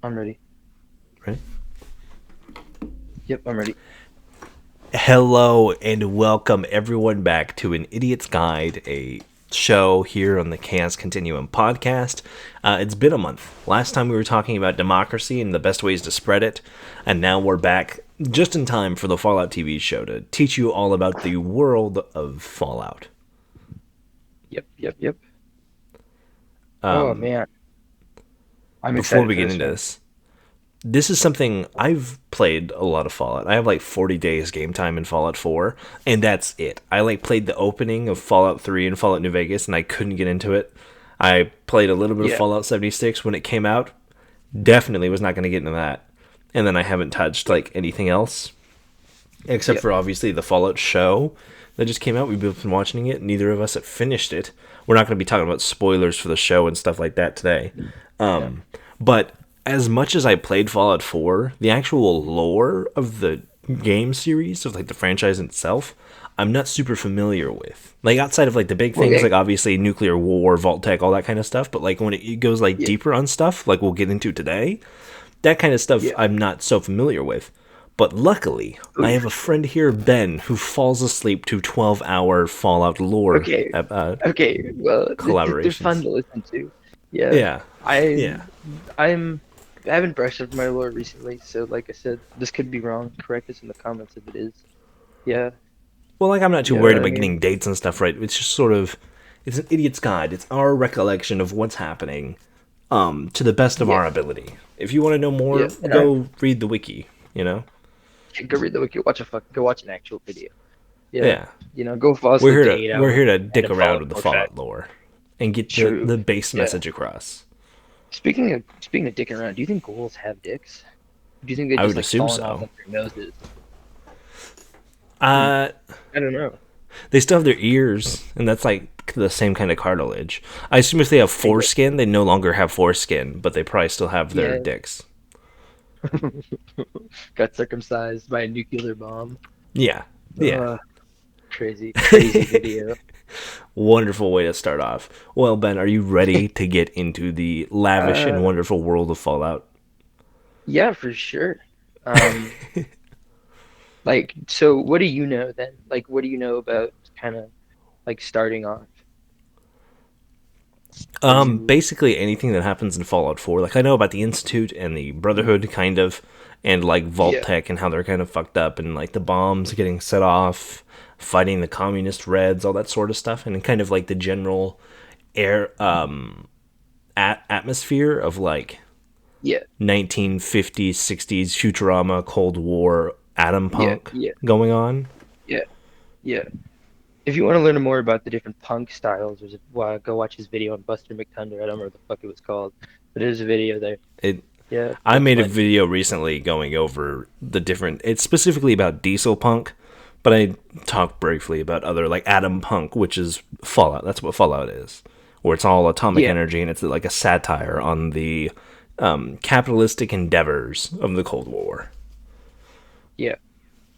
I'm ready. Right. Yep, I'm ready. Hello and welcome everyone back to An Idiot's Guide, a show here on the Chaos Continuum podcast. It's been a month. Last time we were talking about democracy and the best ways to spread it, and now we're back just in time for the Fallout TV show to teach you all about the world of Fallout. Yep. Oh Um, man, I'm Before excited we for get this into one. this is something I've played a lot of Fallout. I have like 40 days game time in Fallout 4, and that's it. I played the opening of Fallout 3 and Fallout New Vegas, and I couldn't get into it. I played a little bit of Yeah, Fallout 76 when it came out. Definitely was not going to get into that. And then I haven't touched yeah, like anything else except yep, for obviously the Fallout show that just came out. We've both been watching it. Neither of us have finished it. We're not going to be talking about spoilers for the show and stuff like that today. yeah. But as much as I played Fallout 4, the actual lore of the game series, of like the franchise itself, I'm not super familiar with. Like outside of like the big Well, things, yeah, like obviously nuclear war, Vault-Tec, all that kind of stuff. But like when it goes like yeah, deeper on stuff, like we'll get into today, that kind of stuff yeah. I'm not so familiar with. But luckily, Oh, I yeah, have for a sure. friend here, Ben, who falls asleep to 12-hour Fallout lore Okay, okay. Well, they're fun collaborations. to listen to. Yeah, Yeah, I, yeah. I haven't brushed up my lore recently, so like I said, this could be wrong. Correct us in the comments if it is. Yeah, Well, like I'm not too yeah. worried I about getting mean, dates and stuff right. It's just sort of, it's an idiot's guide. It's our recollection of what's happening, to the best of yeah, our ability. If you want to know yeah. more, And I go read the wiki. You know, go read the wiki. Go watch an actual video. Yeah, yeah. go fall asleep to 8 We're hours here to of dick random around Fallout with the 4 fact. Fallout lore and get True. the base Yeah. message across. Speaking of dicking around, do you think ghouls have dicks? Do you think they I just would like assume fallen off so. like their noses? Hmm. Uh, I don't know. they still have their ears, and that's like the same kind of cartilage. I assume if they have I get, foreskin, they no longer have foreskin, but they probably still have their yeah. dicks. Got circumcised by a nuclear bomb. Yeah, yeah. Uh, crazy video. Wonderful way to start off. Well, Ben, are you ready to get into the lavish and Uh, wonderful world of Fallout? yeah, for sure. Um, so what do you know then? Like, what do you know about kind of like starting off as you? Basically anything that happens in Fallout 4. Like I know about the Institute and the Brotherhood kind of, and like Yeah, Vault-Tec and how they're kind of fucked up, and like the bombs getting set off, fighting the communist Reds, all that sort of stuff, and kind of like the general air atmosphere of like yeah, 1950s, 60s Futurama, Cold War, atom yeah, punk yeah, going on. yeah, yeah. If you want to learn more about the different punk styles, go watch his video on Buster McTunder. I don't remember what the fuck it was called, but there's a video there. It Yeah, I that's made a plenty. video recently going over the different. It's specifically about diesel punk, but I talked briefly about other like atom punk, which is Fallout. That's what Fallout is, where it's all atomic Yeah, energy and it's like a satire on the capitalistic endeavors of the Cold War. yeah.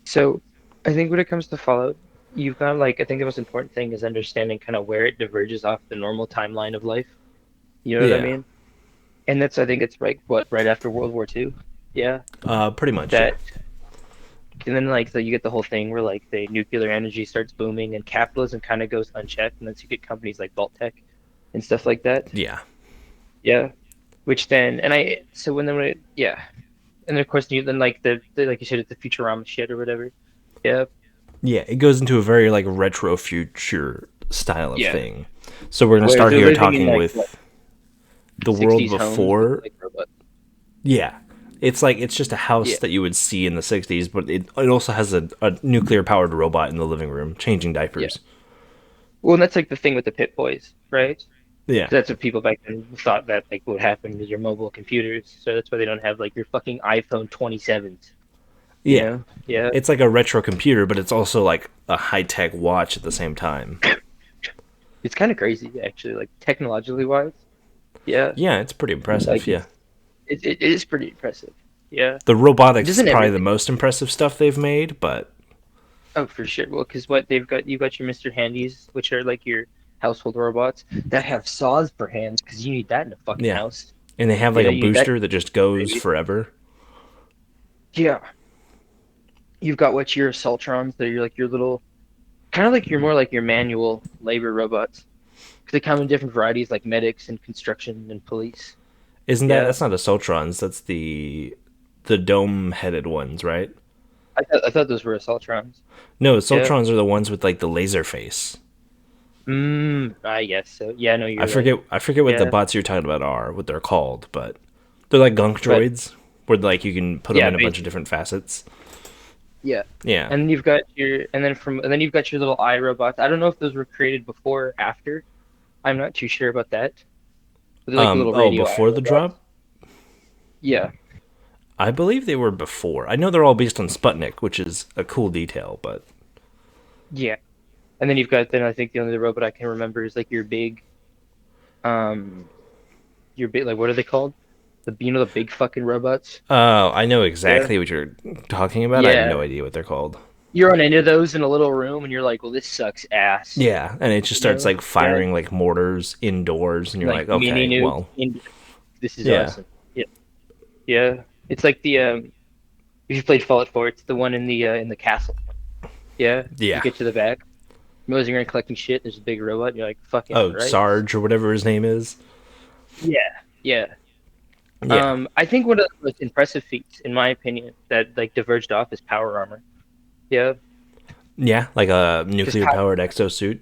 So I think when it comes to Fallout, you've got like I think the most important thing is understanding kind of where it diverges off the normal timeline of life. You know what I Yeah, mean? And that's I think it's right after World War II. Yeah. pretty much. Yeah, That and then like so you get the whole thing where like the nuclear energy starts booming and capitalism kind of goes unchecked, and then so you get companies like Vault-Tec and stuff like that. yeah, Yeah. Which then and I so when it, yeah. And then of course you then like the like you said it's the Futurama shit or whatever. Yeah. yeah. It goes into a very like retro future style of Yeah. thing. So we're gonna Where start they're here living in talking like what with the world 60s homes with before. like robots. Yeah. It's like it's just a house Yeah. that you would see in the 60s, but it also has a nuclear powered robot in the living room changing Yeah. diapers. Well, and that's like the thing with the Pit Boys, right? 'Cause Yeah. that's what people back then thought that like would happen with your mobile computers. So that's why they don't have like your fucking iPhone 27s. You Yeah. know? Yeah. It's like a retro computer, but it's also like a high tech watch at the same time. It's kind of crazy actually, like technologically wise. Yeah. Yeah, it's pretty impressive. Like Yeah. it is pretty impressive. Yeah. The robotics is Doesn't probably the everything? most impressive stuff they've made, but Oh, for sure. Well, because what they've got, you got your Mr. Handies, which are like your household robots that have saws for hands, because you need that in a fucking yeah. house. And they have like Yeah, a you that booster that just goes maybe. forever. Yeah, you've got what your Assaultrons. They're like your little, kind of like your more like your manual labor robots. Because they come in different varieties, like medics and construction and police. Isn't that? Yeah, That's not the Soltrons. That's the dome-headed ones, right? I thought those were Assaultrons. No, the Yeah. Soltrons are the ones with like the laser face. I guess so. Yeah, no, I you're right. forget. I forget what the Yeah, bots you're talking about are. What they're called, but they're like gunk but droids, where like you can put them yeah, in a bunch of basically. different facets. Yeah. Yeah. And you've got your, and then you've got your little eye robots. I don't know if those were created before or after. I'm not too sure about that. But they're like the little Oh, radio eye before the robots. drop, Yeah, I believe they were before. I know they're all based on Sputnik, which is a cool detail, but yeah. And then you've got then I think the only robot I can remember is like um your big like what are they called? The big fucking robots. I know Yeah. exactly what you're talking about. I have no Yeah. idea what they're called. You're on any of those in a little room and you're like, well, this sucks ass. Yeah, and it just You starts know? like Yeah. firing like mortars indoors, and you're Like like, mini okay, nukes. well, This is yeah, awesome. Yeah. Yeah. It's like the if you played Fallout 4, it's the one in the castle. Yeah. You yeah. get to the back. You're nosing around collecting shit, there's a big robot, and you're like, fucking Oh, right. Sarge or whatever his name is. Yeah. Yeah. Yeah, I think one of the most impressive feats, in my opinion, that like diverged off is power armor. Yeah, yeah, like a because nuclear powered exosuit.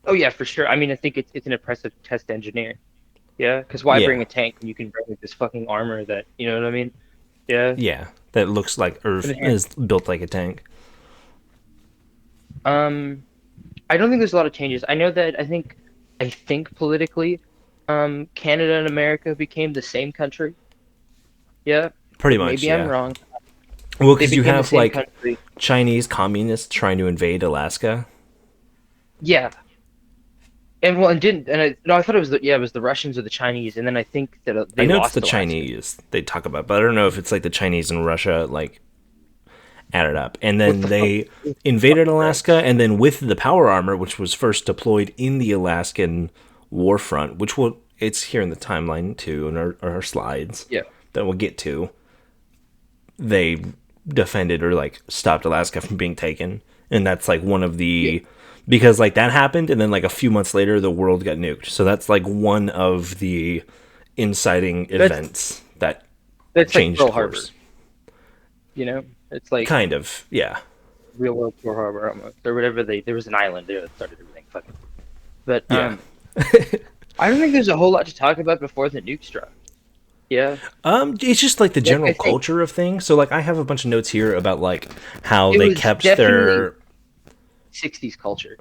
oh yeah, for sure. I mean, I think it's an impressive test engineer. Yeah, because why Yeah, bring a tank when you can bring like, this fucking armor that you know what I mean? Yeah, yeah, that looks like but Earth is built like a tank. um, I don't think there's a lot of changes. I know that I think politically, Canada and America became the same country. Yeah, Pretty but much, maybe I'm yeah. wrong. Well, They because you became the have same like country. Chinese communists trying to invade Alaska. Yeah, and well, and didn't and I, no, I thought it was it was the Russians or the Chinese, and then I think that I they know it's the lost Alaska. Chinese they talk about, but I don't know if it's like the Chinese and Russia like added up. And What then the fuck? they What the invaded fucking Alaska, rights? and then with the power armor, which was first deployed in the Alaskan war front, which will it's here in the timeline too, in our slides Yeah, that we'll get to. They defended or like stopped Alaska from being taken, and that's like one of yeah. the because like that happened, and then like a few months later, the world got nuked. So that's like one of the inciting That's events that that's like changed Pearl Harbor. course. You know, it's like Kind of, yeah, real world Pearl Harbor almost, or whatever. There was an island there that started everything. Fucking. But yeah. I don't think there's a whole lot to talk about before the nukes drop. Yeah, It's just like the like general I think culture of things. So like I have a bunch of notes here about like how it they was kept definitely their '60s culture.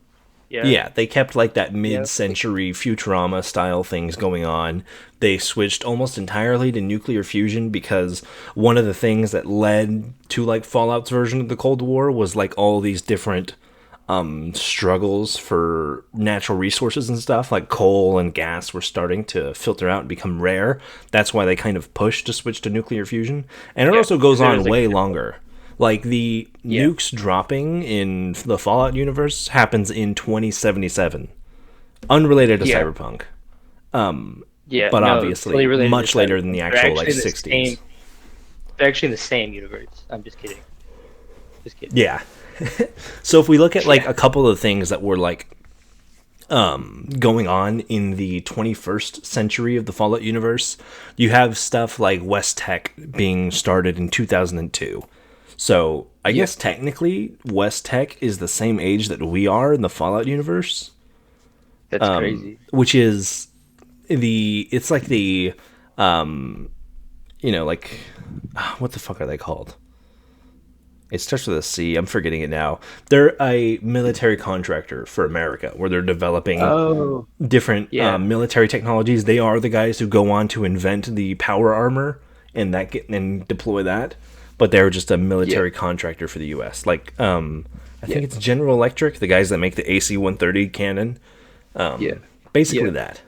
Yeah, yeah, they kept like that yeah, mid-century Futurama style things going on. They switched almost entirely to nuclear fusion because one of the things that led to like Fallout's version of the Cold War was like all these different struggles for natural resources and stuff like coal and gas were starting to filter out and become rare. That's why they kind of pushed to switch to nuclear fusion. And it yeah. also goes Because there on was like way longer. Like the yeah, nukes dropping in the Fallout universe happens in 2077, unrelated to yeah, Cyberpunk, yeah. but No, totally obviously related to much later than Cyberpunk. the They're actual like actually in the 60s. same. They're actually in the same universe. I'm just kidding. Just kidding. Yeah. So if we look at like Yeah, a couple of things that were like going on in the 21st century of the Fallout universe, you have stuff like Westtech being started in 2002. So I yeah. guess technically Westtech is the same age that we are in the Fallout universe, That's crazy. which is it's like the like what the fuck are they called? It starts with a C. I'm forgetting it now. They're a military contractor for America, where they're developing Oh, different yeah, military technologies. They are the guys who go on to invent the power armor and deploy that. But they're just a yeah, military contractor for the U.S. Like I yeah, think it's General Electric, the guys that make the AC-130 cannon. yeah, Basically yeah. that.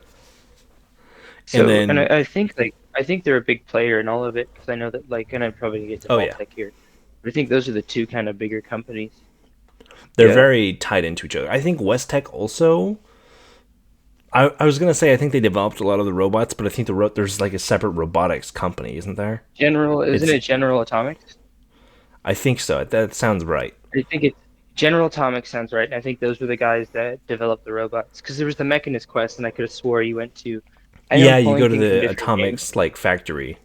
And So, and then I think they're a big player in all of it because I know that and I'm probably gonna get to oh yeah, Vault-Tec here, but I think those are the two kind of bigger companies. they're Yeah, very tied into each other. I think Westtech also I was gonna say I think they developed a lot of the robots, but I think there's like a separate robotics company, isn't there? Isn't It's it General Atomics? I think so. That sounds right. I think it's General Atomics sounds right. And I think those were the guys that developed the robots. Because there was the Mechanist quest, and I could have swore you went to. I know I'm Yeah, you pulling go to things from the different games. atomics like factory.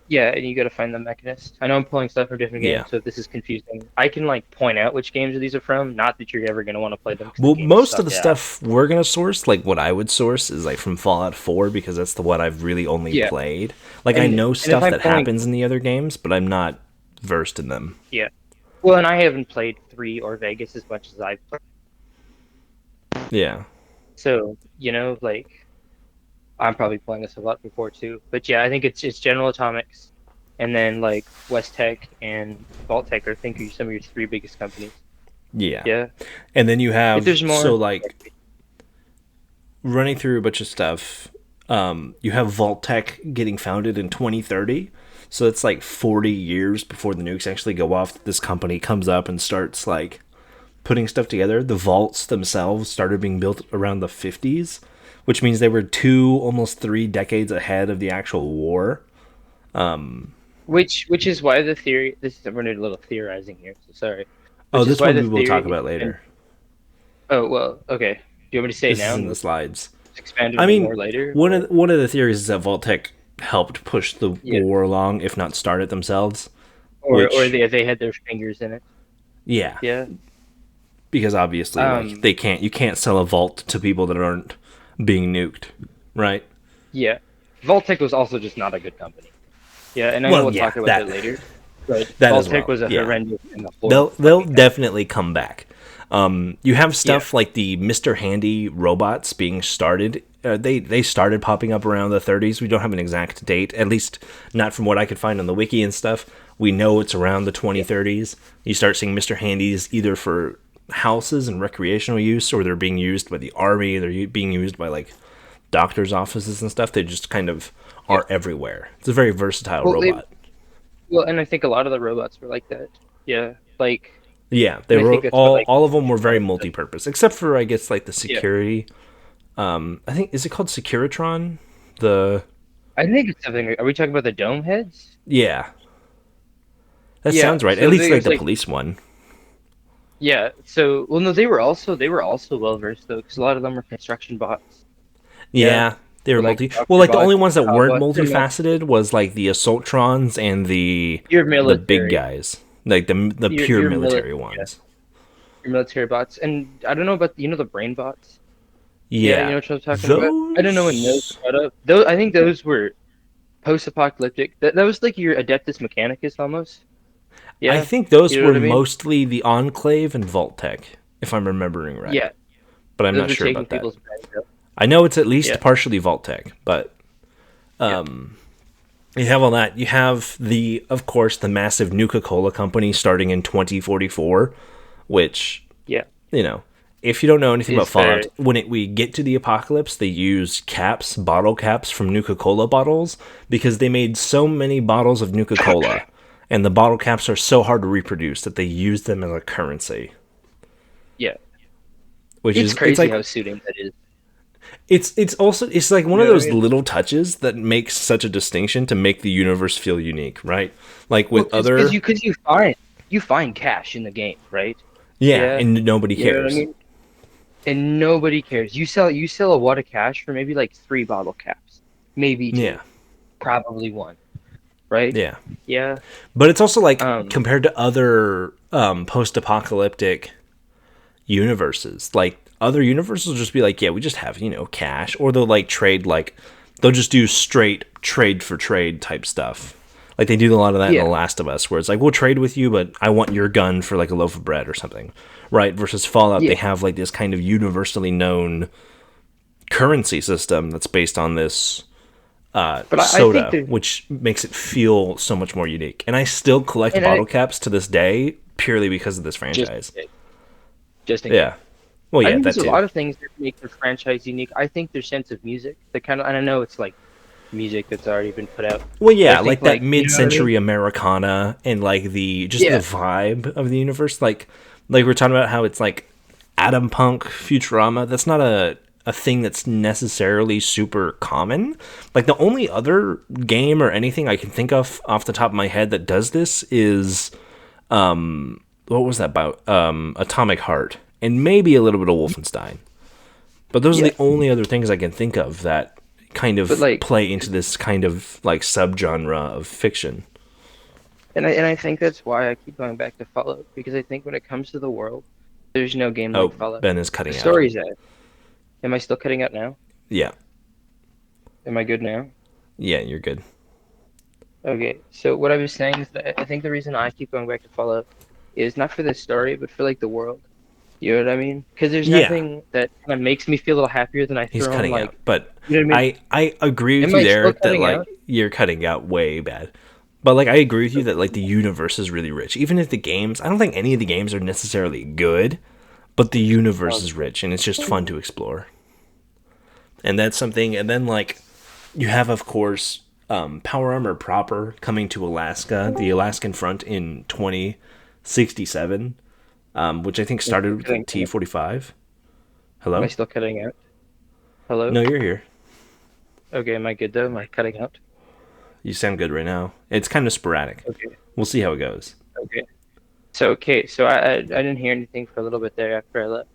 Yeah, and you got to find the Mechanist. I know I'm pulling stuff from different Yeah. games, so if this is confusing, I can like point out which games these are from. Not that you're ever gonna want to play them because the Well, games most of suck the ass. stuff we're gonna source, like what I would source, is like from Fallout 4 because that's the one I've really only Yeah, played. Like I and know and if stuff I'm that pulling, happens in the other games, but I'm not versed in them. yeah. Well, and I haven't played 3 or Vegas as much as I've played. Yeah. So, like I'm probably playing this a lot before too. But yeah, I think it's General Atomics, and then like Westtech and Vault-Tec are, I think, are some of your 3 biggest companies. Yeah. Yeah. And then you If have there's so more, like running through a bunch of stuff. You have Vault-Tech getting founded in 2030. So it's like 40 years before the nukes actually go off. This company comes up and starts like putting stuff together. The vaults themselves started being built around the 50s, which means they were 2, almost 3 decades ahead of the actual war. which is why the theory. This is I'm going to do a little theorizing here. So sorry. Oh, Which is this why one the we will theory talk is about expanded. later. Oh well, okay. Do you want me to say it This is now in and the we'll slides. expand I on it mean, more later? one of the theories is that Vault-Tech helped push the Yeah, war along, if not start it themselves. or Which, they had their fingers in it. yeah, Yeah. because obviously, like Um. you can't sell a vault to people that aren't being nuked, right? Yeah. Vault-Tec was also just not a good company. Yeah, and I know Well, we'll yeah, talk about that that later. But that as Vault-Tec well. was a Yeah, horrendous and a horrible they'll fucking company. definitely come back. You have Yeah. stuff like the Mr. Handy robots being started. They started popping up around the 30s. We don't have an exact date, at least not from what I could find on the wiki and stuff. We know it's around the Yeah. 2030s. You start seeing Mr. Handys either for houses and recreational use, or they're being used by the army. They're being used by like doctors' offices and stuff. They just kind of Yeah. are everywhere. It's a very versatile Well, robot. and I think a lot of the robots were like that. Yeah. Yeah, they And I were think that's what like all of them were very Tron does. multi-purpose, except for I guess like the Yeah. security. I think is it called Securitron? The I think it's something. Are we talking about the dome heads? yeah, that Yeah. sounds right. At So least like there's the like police one. yeah. So well, no, they were also well versed though, because a lot of them were construction bots. Yeah. Yeah, they were Or like multi. Well, doctor like the bots, only ones that weren't bots. multifaceted was like the Assaultrons and Your the big military. guys, like the pure Your military military. Yeah. ones. Your military bots. And I don't know about the brain bots. Yeah, you Yeah, know what I'm talking about? I don't know when those those. got up. Those I think those were post-apocalyptic. That was like your Adeptus Mechanicus almost. I Yeah, think those you know were what I mean? mostly the Enclave and Vault-Tech, if I'm remembering right. Yeah, But I'm those not were sure taking about that. people's brains out. I know it's at least Yeah, partially Vault-Tech, but yeah, you have all that. You have of course, the massive Nuka-Cola company starting in 2044, which, yeah. you know, if you don't know anything about Is there? Fallout, we get to the apocalypse, they use bottle caps from Nuka-Cola bottles because they made so many bottles of Nuka-Cola, and the bottle caps are so hard to reproduce that they use them as a currency. Yeah, Which it's is it's crazy like how suiting that is. it's also it's like one You of know what I those mean? little touches that makes such a distinction to make the universe feel unique, right? Like Well, with because other you find cash in the game, right? yeah, Yeah, and nobody you know what I cares. mean. And nobody cares. You sell a wad of cash for maybe like 3 bottle caps, maybe Yeah. 2, probably 1, right? Yeah. Yeah. But it's also like Um. compared to other post-apocalyptic universes, like other universes will just be like, yeah, we just have, cash, or they'll like trade like they'll just do straight trade for trade type stuff. Like they do a lot of that in The Yeah. Last of Us, where it's like, we'll trade with you, but I want your gun for like a loaf of bread or something, right? Versus Fallout, Yeah. they have like this kind of universally known currency system that's based on this But I think soda, there, which makes it feel so much more unique. And I still collect and I bottle caps to this day purely because of this just franchise. just in case. Yeah. Well, I yeah, think that there's a too. lot of things that make the franchise unique. I think their sense of music, the kind of, and I know it's like music that's already been put out, Well, but I yeah, think like that like you know what I mean? mid-century Americana and like the Yeah. vibe of the universe. Like we're talking about how it's like Atom Punk Futurama. That's not a thing that's necessarily super common. Like the only other game or anything I can think of off the top of my head that does this is what was that about? Atomic Heart and maybe a little bit of Wolfenstein. But those are Yeah, the only other things I can think of that kind but of like, play into this kind of like subgenre of fiction. and I think that's why I keep going back to Fallout because I think when it comes to the world, there's no game like Oh, Fallout. Ben is The cutting out. story's there. Am I still cutting out now? Yeah. Am I good now? Yeah, you're good. Okay, so what I was saying is that I think the reason I keep going back to Fallout is not for the story, but for like the world. You know what I mean? Because there's Yeah, nothing that kind of makes me feel a little happier than I he's throw in cutting out. like, But you know what I mean? I agree with Am you I still there that cutting out? like you're cutting out way bad. But like I agree with you that like the universe is really rich. Even if the games, I don't think any of the games are necessarily good, but the universe Oh, is rich and it's just fun to explore. And that's something. And then like you have of course Power Armor proper coming to Alaska, the Alaskan Front in 2067, which I think am I still started with the cutting out? T-45. Am I Hello? still cutting out? Hello? No, you're here. Okay, am I good though? Am I cutting out? You sound good right now. It's kind of sporadic. Okay, We'll see how it goes. okay. So I didn't hear anything for a little bit there after I left.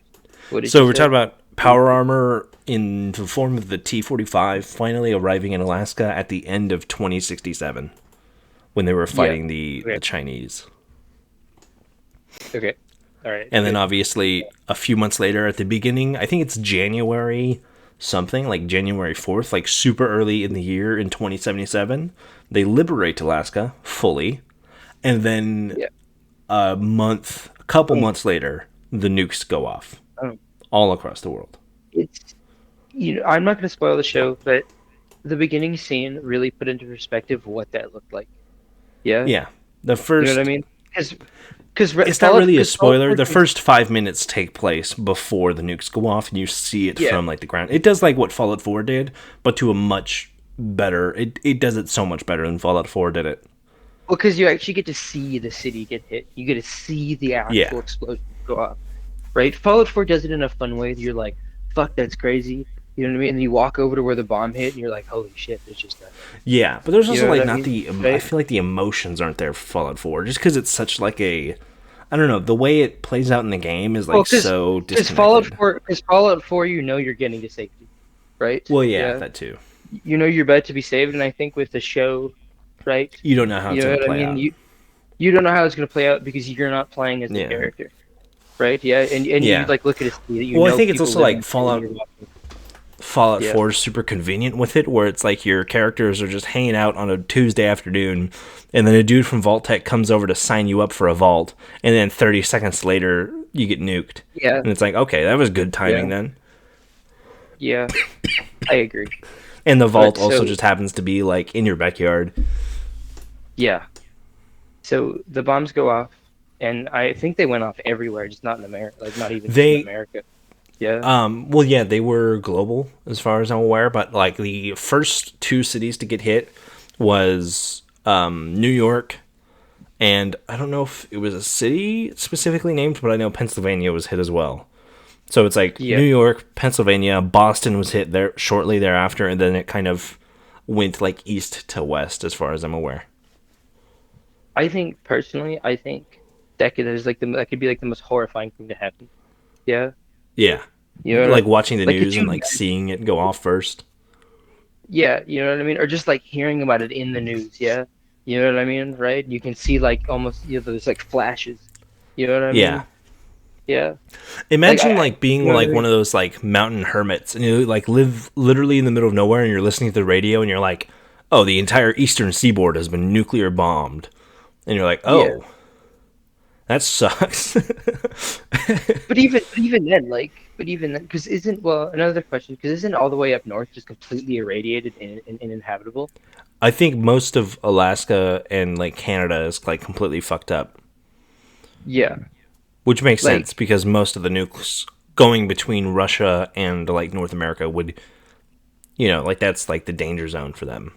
What did you So we're talking say? about power armor in the form of the T-45 finally arriving in Alaska at the end of 2067 when they were Yeah. fighting the Okay. Chinese. Okay. All right. And then Good. obviously a few months later at the beginning, I think it's January something, like January 4th, like super early in the year in 2077, they liberate Alaska fully. And then Yeah. a couple Um, months later, the nukes go off um, all across the world. it's I'm not going to spoil the show, but the beginning scene really put into perspective what that looked like. Yeah. Yeah. The You know what I first mean? It's not really a Fallout spoiler. 4 The gives, first 5 minutes take place before the nukes go off, and you see it yeah. from like the ground. It does like what Fallout 4 did, but to a much better. It does it so much better than Fallout 4 did it. Well, because you actually get to see the city get hit. You get to see the Yeah, actual explosion go off, right? Fallout 4 does it in a fun way that you're like, fuck, that's crazy. You know what I mean? And you walk over to where the bomb hit, and you're like, holy shit, there's just a, yeah, but there's you also know what like I not mean? the. I Right? feel like the emotions aren't there for Fallout 4, just because it's such like a. I don't know. The way it plays out in the game is Well, like so because Fallout disconnected. 4, because Fallout 4, you know you're getting to safety, right? Well, yeah, Yeah. that too. You know you're about to be saved, and I think with the show, right? You don't know how You it's know gonna what I play mean? out. You don't know how it's gonna play out because you're not playing as the Yeah, character, right? Yeah, and you yeah. like look at a city that you Well, I know think it's people also live like in, and Fallout you're watching. Fallout Yeah, 4 is super convenient with it, where it's like your characters are just hanging out on a Tuesday afternoon, and then a dude from Vault-Tec comes over to sign you up for a vault, and then 30 seconds later, you get nuked. yeah, And it's like, okay, that was good timing yeah, then. yeah. I agree. And the But vault also so just happens to be like in your backyard. yeah, so the bombs go off, and I think they went off everywhere, just not in America, like not even just in They, America. Yeah, well, yeah, they were global as far as I'm aware, but like the first two cities to get hit was New York. And I don't know if it was a city specifically named, but I know Pennsylvania was hit as well. So it's like yeah. New York, Pennsylvania, Boston was hit there shortly thereafter, and then it kind of went like east to west, as far as I'm aware. I think personally, I think that could be like the most horrifying thing to happen. Yeah, Yeah, you know, like watching the like could news and you like seeing it go off first. Yeah, you know what I mean? Or just like hearing about it in the news, yeah. You know what I mean, right? You can see like almost there's like flashes. You know what I Yeah, mean? Yeah. Like imagine like being you know what I like one mean? of those like mountain hermits, and you like live literally in the middle of nowhere, and you're listening to the radio, and you're like, "Oh, the entire eastern seaboard has been nuclear bombed," and you're like, Yeah. "Oh, that sucks." But even then, but even then, because isn't well another question, because isn't all the way up north just completely irradiated and uninhabitable? I think most of Alaska and like Canada is like completely fucked up, Yeah. which makes sense Like because most of the nukes going between Russia and like North America would, like that's like the danger zone for them.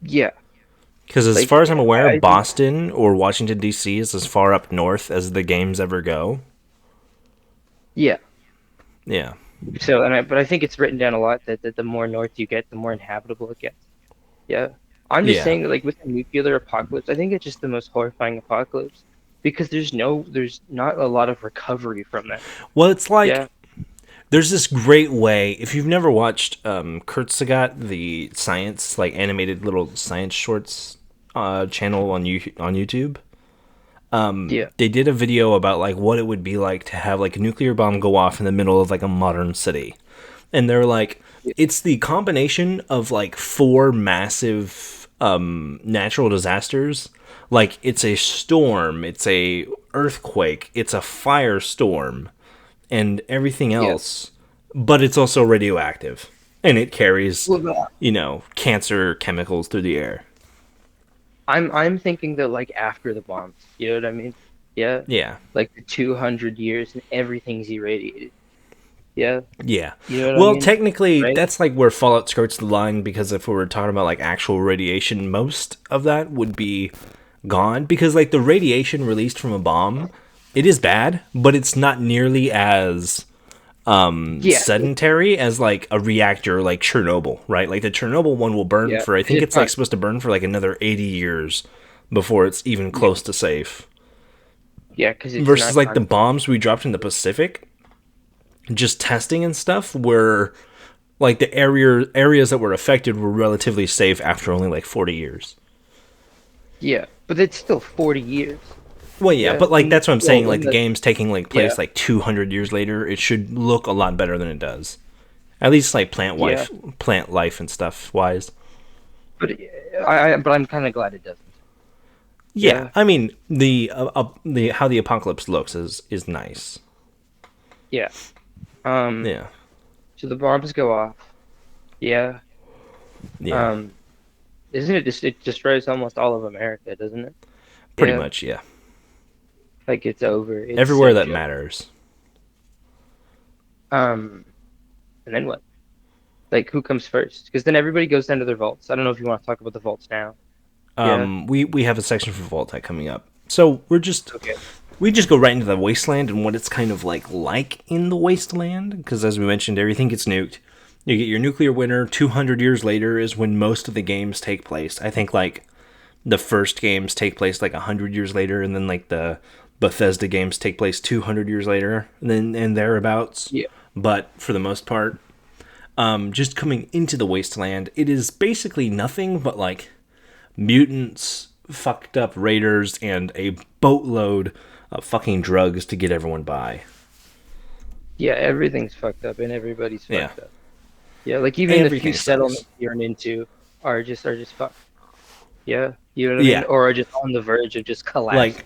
yeah. Because as Like far as I'm aware, I think Boston or Washington D.C. is as far up north as the games ever go. yeah. Yeah, So, but I think it's written down a lot that the more north you get, the more inhabitable it gets. Yeah. I'm just Yeah. saying that like with the nuclear apocalypse, I think it's just the most horrifying apocalypse because there's not a lot of recovery from that. Well, it's like Yeah. there's this great way. If you've never watched Kurtzagat, the science like animated little science shorts channel on YouTube, Yeah. they did a video about like what it would be like to have like a nuclear bomb go off in the middle of like a modern city. And they're like Yeah. it's the combination of like four massive natural disasters. Like it's a storm, it's a earthquake, it's a firestorm, and everything Yeah. else, but it's also radioactive and it carries, Well, cancer chemicals through the air. I'm thinking that like after the bombs, you know what I mean? Yeah. Yeah. Like the 200 years and everything's irradiated. Yeah. Yeah. You know what I Well, mean? technically, Right? that's like where Fallout skirts the line because if we were talking about like actual radiation, most of that would be gone because like the radiation released from a bomb, it is bad, but it's not nearly as Yeah. sedentary as like a reactor like Chernobyl, right? Like the Chernobyl one will burn Yeah. for I 'Cause think it's like supposed to burn for like another 80 years before it's even Yeah. close to safe. Yeah, because it's Versus not like the con bombs we dropped in the Pacific, just testing and stuff were like the areas that were affected were relatively safe after only like 40 years. Yeah. But it's still 40 years. Well, yeah, Yeah. but like that's what I'm saying. Like In the the game's taking like yeah. place like 200 years later, it should look a lot better than it does. At least like Yeah. plant life and stuff wise. But but I'm kind of glad it doesn't. Yeah, Yeah. I mean the how the apocalypse looks is nice. Yeah. Um, Yeah, so the bombs go off. Yeah. yeah, Um, isn't it just it destroys almost all of America, doesn't it? pretty Yeah. much. Yeah, Like it's over. It's everywhere so that joke. matters. Um, and then what? Like who comes first? Because then everybody goes down to their vaults. I don't know if you want to talk about the vaults now. Yeah. We have a section for Vault-Tec coming up, so Okay. we just go right into the wasteland and what it's kind of like in the wasteland. Because as we mentioned, everything gets nuked. You get your nuclear winter. 200 years later is when most of the games take place. I think like the first games take place like 100 years later, and then like the Bethesda games take place 200 years later, and thereabouts. Yeah. But for the most part, just coming into the wasteland, it is basically nothing but like mutants, fucked up raiders, and a boatload of fucking drugs to get everyone by. Yeah. Everything's fucked up and everybody's Yeah, fucked up. Yeah. Like even the few everything sucks. settlements you're into are just fucked. Yeah. You know what I mean? Yeah, Or are just on the verge of just like collapsing.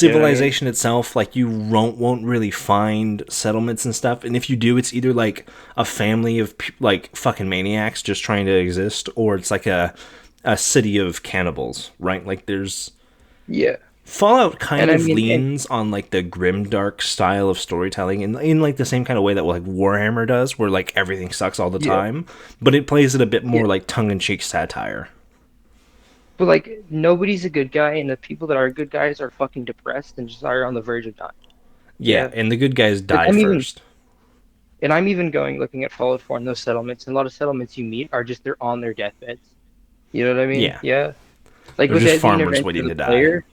You know what I mean? civilization itself, like you won't really find settlements and stuff, and if you do, it's either like a family of like fucking maniacs just trying to exist, or it's like a city of cannibals, right? Like there's Yeah. Fallout kind And I of mean, and leans on like the grimdark style of storytelling in like the same kind of way that like Warhammer does, where like everything sucks all the yeah. time, but it plays it a bit Yeah. more like tongue-in-cheek satire. But like nobody's a good guy, and the people that are good guys are fucking depressed and just are on the verge of dying. Yeah, Yeah. and the good guys Like die first. I'm even going looking at Fallout 4 and those settlements, and a lot of settlements you meet are just they're on their deathbeds. You know what I mean? Yeah, Yeah. Like they're just without the farmers intervention of waiting the to die. player,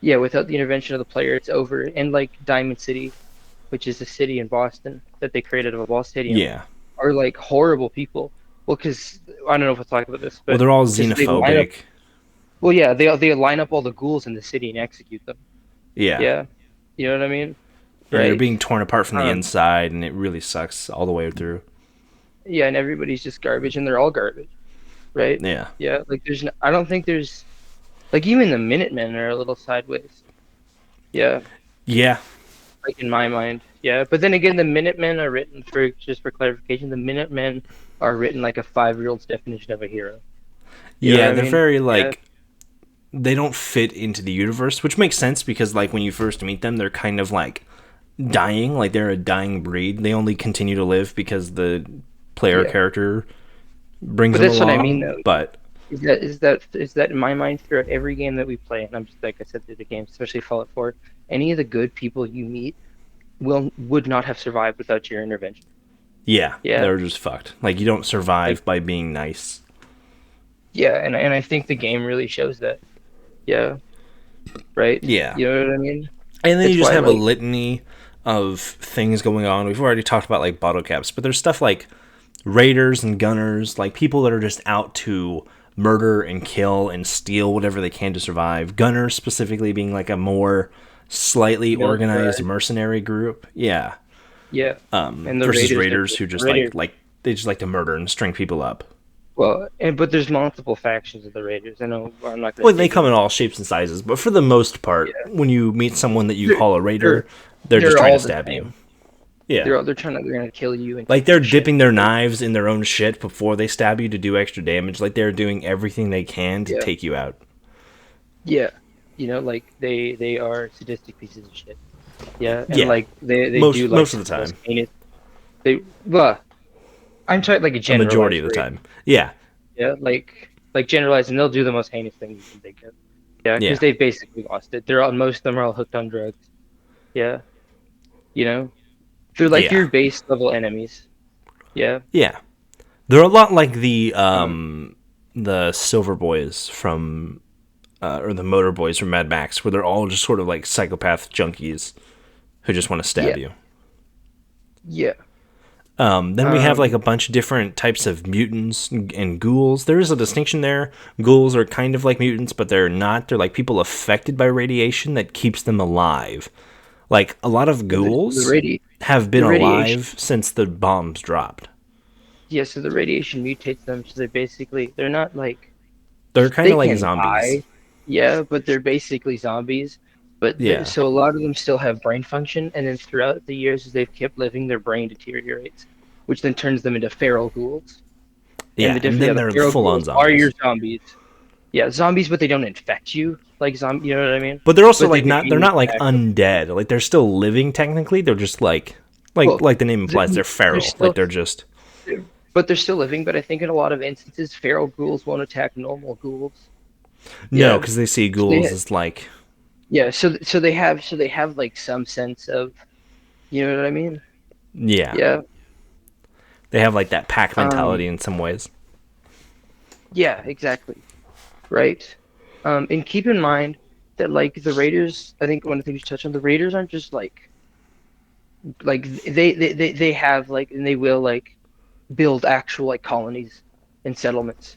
yeah, without the intervention of the player, it's over. And like Diamond City, which is a city in Boston that they created of a ball stadium, Yeah, are like horrible people. Well, because I don't know if I'll talk about this, well but they're all because they line up. xenophobic. Well, yeah, they line up all the ghouls in the city and execute them. Yeah, Yeah, you know what I mean, and they're right? being torn apart from the Um, inside, and it really sucks all the way through. yeah, and everybody's just garbage, and they're all garbage, right? Yeah, Yeah, like I don't think there's like even the Minutemen are a little sideways. Yeah, yeah, like in my mind. Yeah, but then again, the Minutemen are written for just for clarification. The Minutemen are written like a 5-year-old's definition of a hero. You know what yeah. I They're mean? very Yeah, like they don't fit into the universe, which makes sense because like when you first meet them, they're kind of like dying, like they're a dying breed. They only continue to live because the player yeah. character brings But them that's what I mean, along. though. But Is that in my mind throughout every game that we play, and I'm just like I said through the games, especially Fallout 4, any of the good people you meet would not have survived without your intervention. Yeah, Yeah, they're just fucked. Like you don't like survive by being nice. yeah, and I think the game really shows that. Yeah, right. Yeah. You know what I mean? And then you It's just why have a like litany of things going on. We've already talked about like bottle caps, but there's stuff like raiders and gunners, like people that are just out to murder and kill and steal whatever they can to survive. Gunners specifically being like a more slightly organized militarized. mercenary group. Yeah. Yeah, and the Versus Raiders are raiders just who the just Raiders. like they just like to murder and string people up. Well, and but there's multiple factions of the Raiders. I know I'm not going Well, to they dig come in into. all shapes and sizes, but for the most part, Yeah, when you meet someone that you they're call a raider, they're they're just they're trying to all the stab you. same. Yeah. They're gonna kill you and Like take they're your shit. dipping their knives in their own shit before they stab you to do extra damage. Like they're doing everything they can to Yeah, take you out. yeah. Like they are sadistic pieces of shit. Yeah, and Yeah. like they do like Most of some the of the most time. heinous. They well, I'm talking like a A majority generalized of the rate. time. Yeah. Yeah, like generalized, and they'll do the most heinous thing you can think of. Yeah, because Yeah. they've basically lost it. They're all most of them are all hooked on drugs. Yeah, you know, they're like Yeah. your base level enemies. Yeah. Yeah. They're a lot like Um. the Silver Boys from or the Motor Boys from Mad Max, where they're all just sort of like psychopath junkies who just want to stab Yeah. you. Yeah. Then we have like Um. a bunch of different types of mutants and ghouls. There is a distinction there. Ghouls are kind of like mutants, but they're not. They're like people affected by radiation that keeps them alive. Like a lot of The ghouls have been the radiation. alive since the bombs dropped. Yeah. So the radiation mutates them. So they're not like They're kind they of like can zombies. die. Yeah, but they're basically zombies. Yeah. So a lot of them still have brain function, and then throughout the years as they've kept living, their brain deteriorates, which then turns them into feral ghouls. And Yeah, and then the they're feral full on ghouls are your zombies. zombies. Yeah, zombies, but they don't infect you like zombie. You know what I mean? But they're also But they like can not they're aim not like back. undead. Like they're still living technically. They're just Well, like the name implies they're they're feral. Like still, they're just but they're still living. But I think in a lot of instances, feral ghouls won't attack normal ghouls. no, Yeah, cuz they see so ghouls as like yeah. So they have like some sense of, you know what I mean? yeah. Yeah. They have like that pack Um. mentality in some ways. Yeah. Exactly. Right. And keep in mind that like the Raiders, I think one of the things you touched on, the Raiders aren't just like they have like and they will like build actual like colonies and settlements.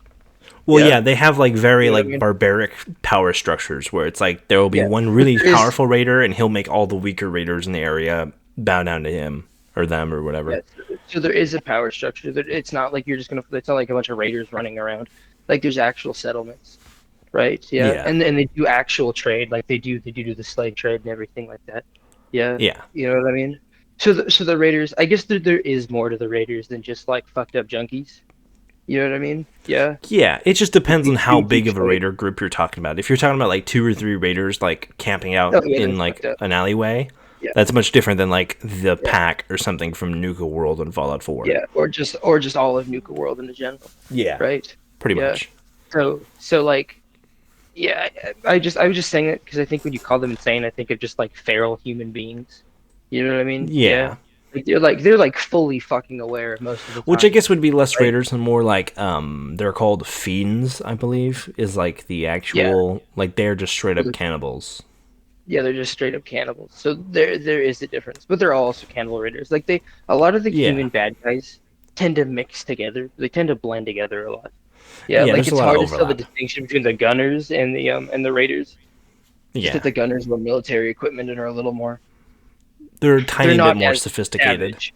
Well, Yeah, yeah, they have like very you know what I like mean. barbaric power structures where it's like there will be Yeah, one but really there is powerful raider and he'll make all the weaker raiders in the area bow down to him or them or whatever. yes. So there is a power structure. That it's not like you're just gonna. It's not like a bunch of raiders running around. Like there's actual settlements, right? Yeah, Yeah. and they do actual trade. Like they do the slave trade and everything like that. Yeah, Yeah. you know what I mean. So the raiders. I guess there is more to the raiders than just like fucked up junkies. You know what I mean? Yeah. Yeah, it just depends on how They do big of a trade. raider group you're talking about. If you're talking about like two or three raiders like camping out Oh yeah, in that's like fucked up. an alleyway, Yeah, that's much different than like the yeah, pack or something from Nuka World and Fallout 4. yeah. Or just all of Nuka World in general, Yeah, right? pretty Yeah. much. So like yeah, I was just saying it because I think when you call them insane, I think of just like feral human beings. You know what I mean? Yeah. Yeah. They're like fully fucking aware most of the Which I time, guess would be less right? raiders and more like they're called fiends, I believe, is like the Yeah. actual like they're just straight up cannibals. Yeah, they're just straight up cannibals. So there is a difference, but they're all also cannibal raiders. Like they a lot of the Yeah. human bad guys tend to mix together. They tend to blend together a lot. Yeah, Yeah, like there's a it's lot of hard to tell the overlap. distinction between the gunners and the raiders. Just that Yeah. the gunners wear military equipment and are a little more. They're a They're tiny bit not more as sophisticated. savage.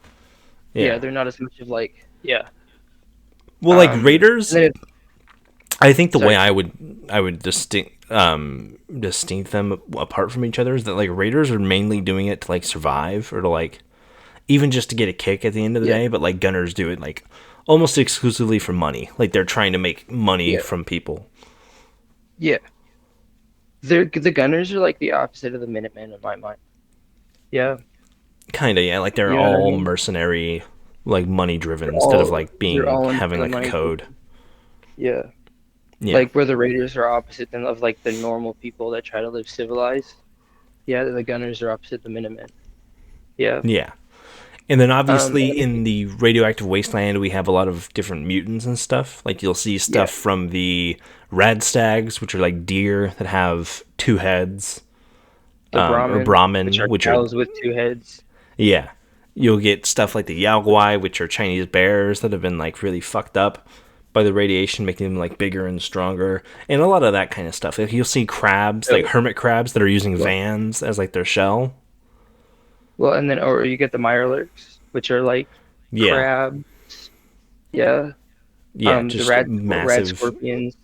Yeah, Yeah. they're not as much of like yeah. Well, like And raiders, then it, I think the way sorry. I would distinct them apart from each other is that like raiders are mainly doing it to like survive or to like even just to get a kick at the end of the Yeah, day, but like gunners do it like almost exclusively for money. Like they're trying to make money yeah, from people. yeah. The gunners are like the opposite of the Minutemen in my mind. Yeah, Kind of, yeah, like they're you know what I all mean. mercenary, like money driven instead of like They're being all in having for the like a money. code. Yeah, Yeah. like where the raiders are opposite than of like the normal people that try to live civilized. Yeah, the gunners are opposite the Minutemen. Yeah, Yeah. And then obviously And in the radioactive wasteland, we have a lot of different mutants and stuff. Like you'll see yeah, stuff from the rad stags, which are like deer that have two heads, the or Brahmin, which Brahmin, are which are, cows with two heads. yeah. You'll get stuff like the Yaoguai, which are Chinese bears that have been like really fucked up by the radiation, making them like bigger and stronger, and a lot of that kind of stuff. Like, you'll see crabs, like So, hermit crabs, that are using well, vans as like their shell. and then or you get the Mirelurks, which are like Yeah, crabs. Yeah. yeah, The just rad massive scorpions.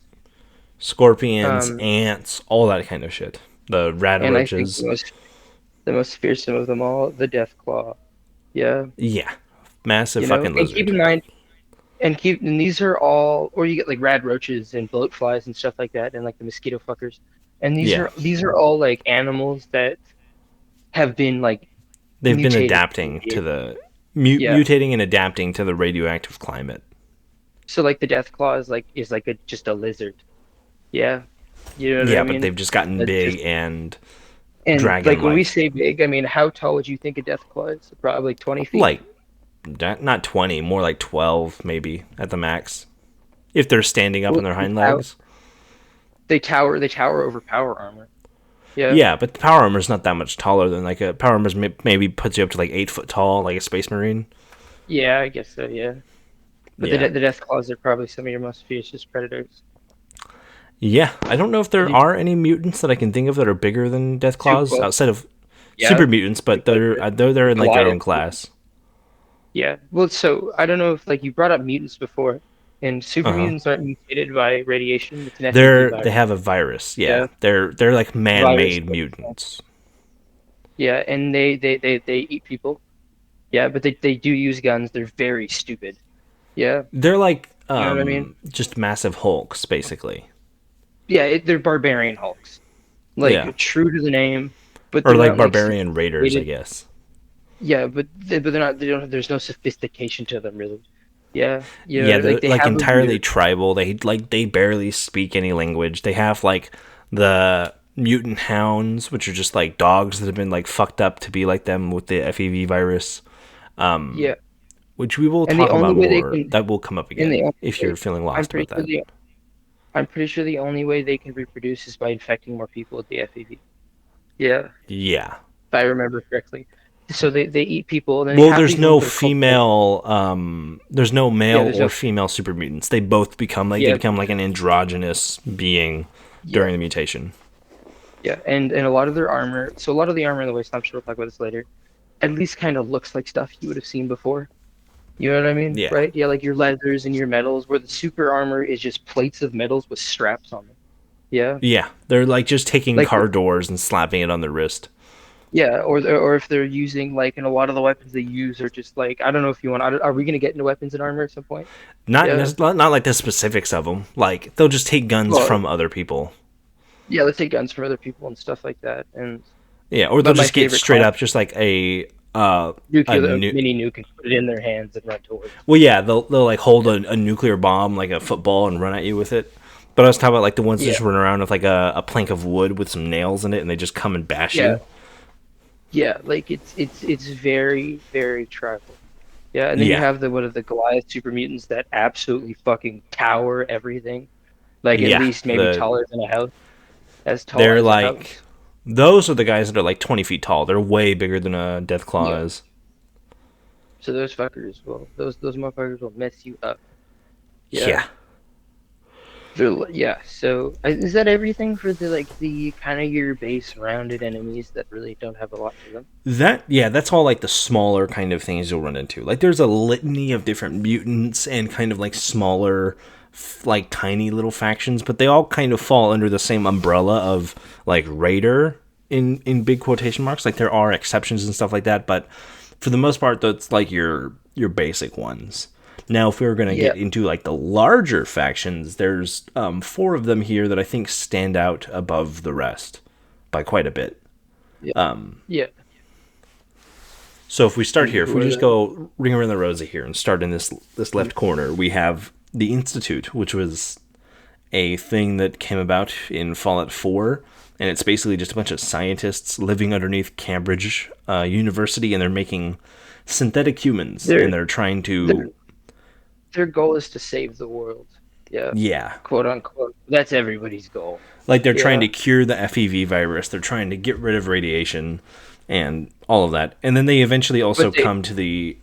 scorpions, Um, ants, all that kind of shit. The rad and I think roaches. the most fearsome of them all, the Death Claw. Yeah. Yeah, massive fucking And keep lizard. in mind, and these are all, or you get like rad roaches and bloat flies and stuff like that, and like the mosquito fuckers. And Yeah, these are all like animals that have been like they've been mutated. adapting to the Yeah. mutating and adapting to the radioactive climate. So like the Death Claw is like a just a lizard. Yeah. You know what I Yeah, but mean? they've just gotten It's just big and and like when we dragon-like. say big, I mean how tall would you think a Death Claw is? Probably 20 feet. Like not 20, more like 12 maybe at the max. If they're standing up on Well, their hind legs. they tower over power armor. Yeah. Yeah, but the power armor's not that much taller than like a power armor's maybe puts you up to like 8 foot tall, like a space marine. Yeah, I guess so, yeah. But Yeah. the Death Claws are probably some of your most fiercest predators. Yeah, I don't know if there You, are any mutants that I can think of that are bigger than Deathclaws well, outside of yeah, super mutants, but like they're the in like their own Goliath. class. Yeah. Well, so I don't know if like you brought up mutants before, and super Uh huh. mutants aren't mutated by radiation. It's an FEV They virus. have a virus. Yeah, Yeah, they're like virus. man-made mutants. Yeah, and they eat people. Yeah, but they do use guns. They're very stupid. Yeah, They're like you know what I mean? just massive hulks basically. Yeah, they're barbarian hulks, Yeah, like true to the name, but or they're like not like barbarian raiders, I sophisticated. guess. Yeah, but they're not. They don't. There's no sophistication to them really. Yeah, Yeah, they're like they like have a entirely weird. tribal. They barely speak any language. They have like the mutant hounds, which are just like dogs that have been like fucked up to be like them with the FEV virus, Yeah, which we will and the talk only about way they more. can, That will come up and the again only if you're way, feeling I'm lost about pretty sure that. the I'm pretty sure the only way they can reproduce is by infecting more people with the FEV. Yeah, if Yeah. I remember correctly. So they eat people, and then Well, half these ones are called there's no yeah. male There's or no female super mutants. They both become like they yeah become like an androgynous being yeah during the mutation. yeah, and a lot of their armor. So a lot of the armor in the Waste, I'm sure we'll talk about this later. At least kind of looks like stuff you would have seen before. You know what I mean, Yeah. right? Yeah, like your leathers and your metals, where the super armor is just plates of metals with straps on them. Yeah, Yeah. They're like just taking like car doors and slapping it on their wrist. yeah, or if they're using like, and a lot of the weapons they use are just like I don't know if you want. Are we gonna get into weapons and armor at some point? Yeah. Not like the specifics of them. Like they'll just take guns Well, from other people. yeah, let's take guns from other people and stuff like that. And Yeah, or they'll but my just get favorite straight class, up just like a nuclear new. mini nuke and put it in their hands and run towards. Well, yeah, they'll like hold a nuclear bomb like a football and run at you with it. But I was talking about like the ones that Yeah, just run around with like a plank of wood with some nails in it, and they just come and bash yeah, you. yeah. Like it's very tribal. Yeah, and then you Yeah, have the what are the Goliath super mutants that absolutely fucking tower everything. Like at yeah. least maybe taller than a house, as tall They're as a like house. those are the guys that are like 20 feet tall. They're way bigger than a Yeah. Deathclaw is. So those fuckers will those motherfuckers will mess you up. Yeah. Yeah, Yeah, so is that everything for the like the kind of your base rounded enemies that really don't have a lot to them? that's all like the smaller kind of things you'll run into. Like there's a litany of different mutants and kind of like smaller, like tiny little factions, but they all kind of fall under the same umbrella of like raider in big quotation marks. Like there are exceptions and stuff like that, but for the most part, that's like your basic ones. Now, if we were going to Yeah, get into like the larger factions, there's four of them here that I think stand out above the rest by quite a bit. yeah, yeah. So if we start here, if Who we are just they? go ring around the rosy here and start in this left corner, we have the Institute, which was a thing that came about in Fallout 4, and it's basically just a bunch of scientists living underneath Cambridge University, and they're making synthetic humans, Their and they're trying their to, their goal is to save the world. Yeah, yeah, quote unquote. That's everybody's goal. like they're trying to Yeah, cure the FEV virus. They're trying to get rid of radiation and all of that. And then they eventually also but they come to the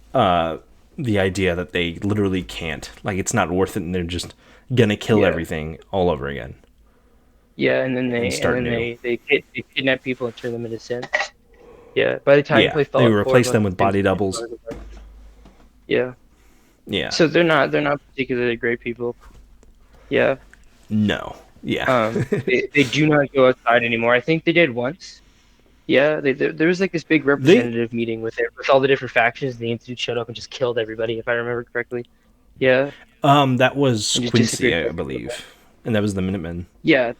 idea that they literally can't. Like it's not worth it, and they're just gonna kill yeah everything all over again yeah, and start new. they kidnap people and turn them into synths. Yeah, by the time you Yeah, play they Fallout 4, replace most them of with the synths body are doubles. part of the. Yeah, Yeah, so they're not particularly great people. Yeah, no, yeah, they do not go outside anymore. I think they did once. Yeah, there was like this big they representative meeting with all the different factions, and the Institute showed up and just killed everybody, if I remember correctly. Yeah, that was and just Quincy, disappeared I back into the world. believe, and that was the Minutemen. Yeah,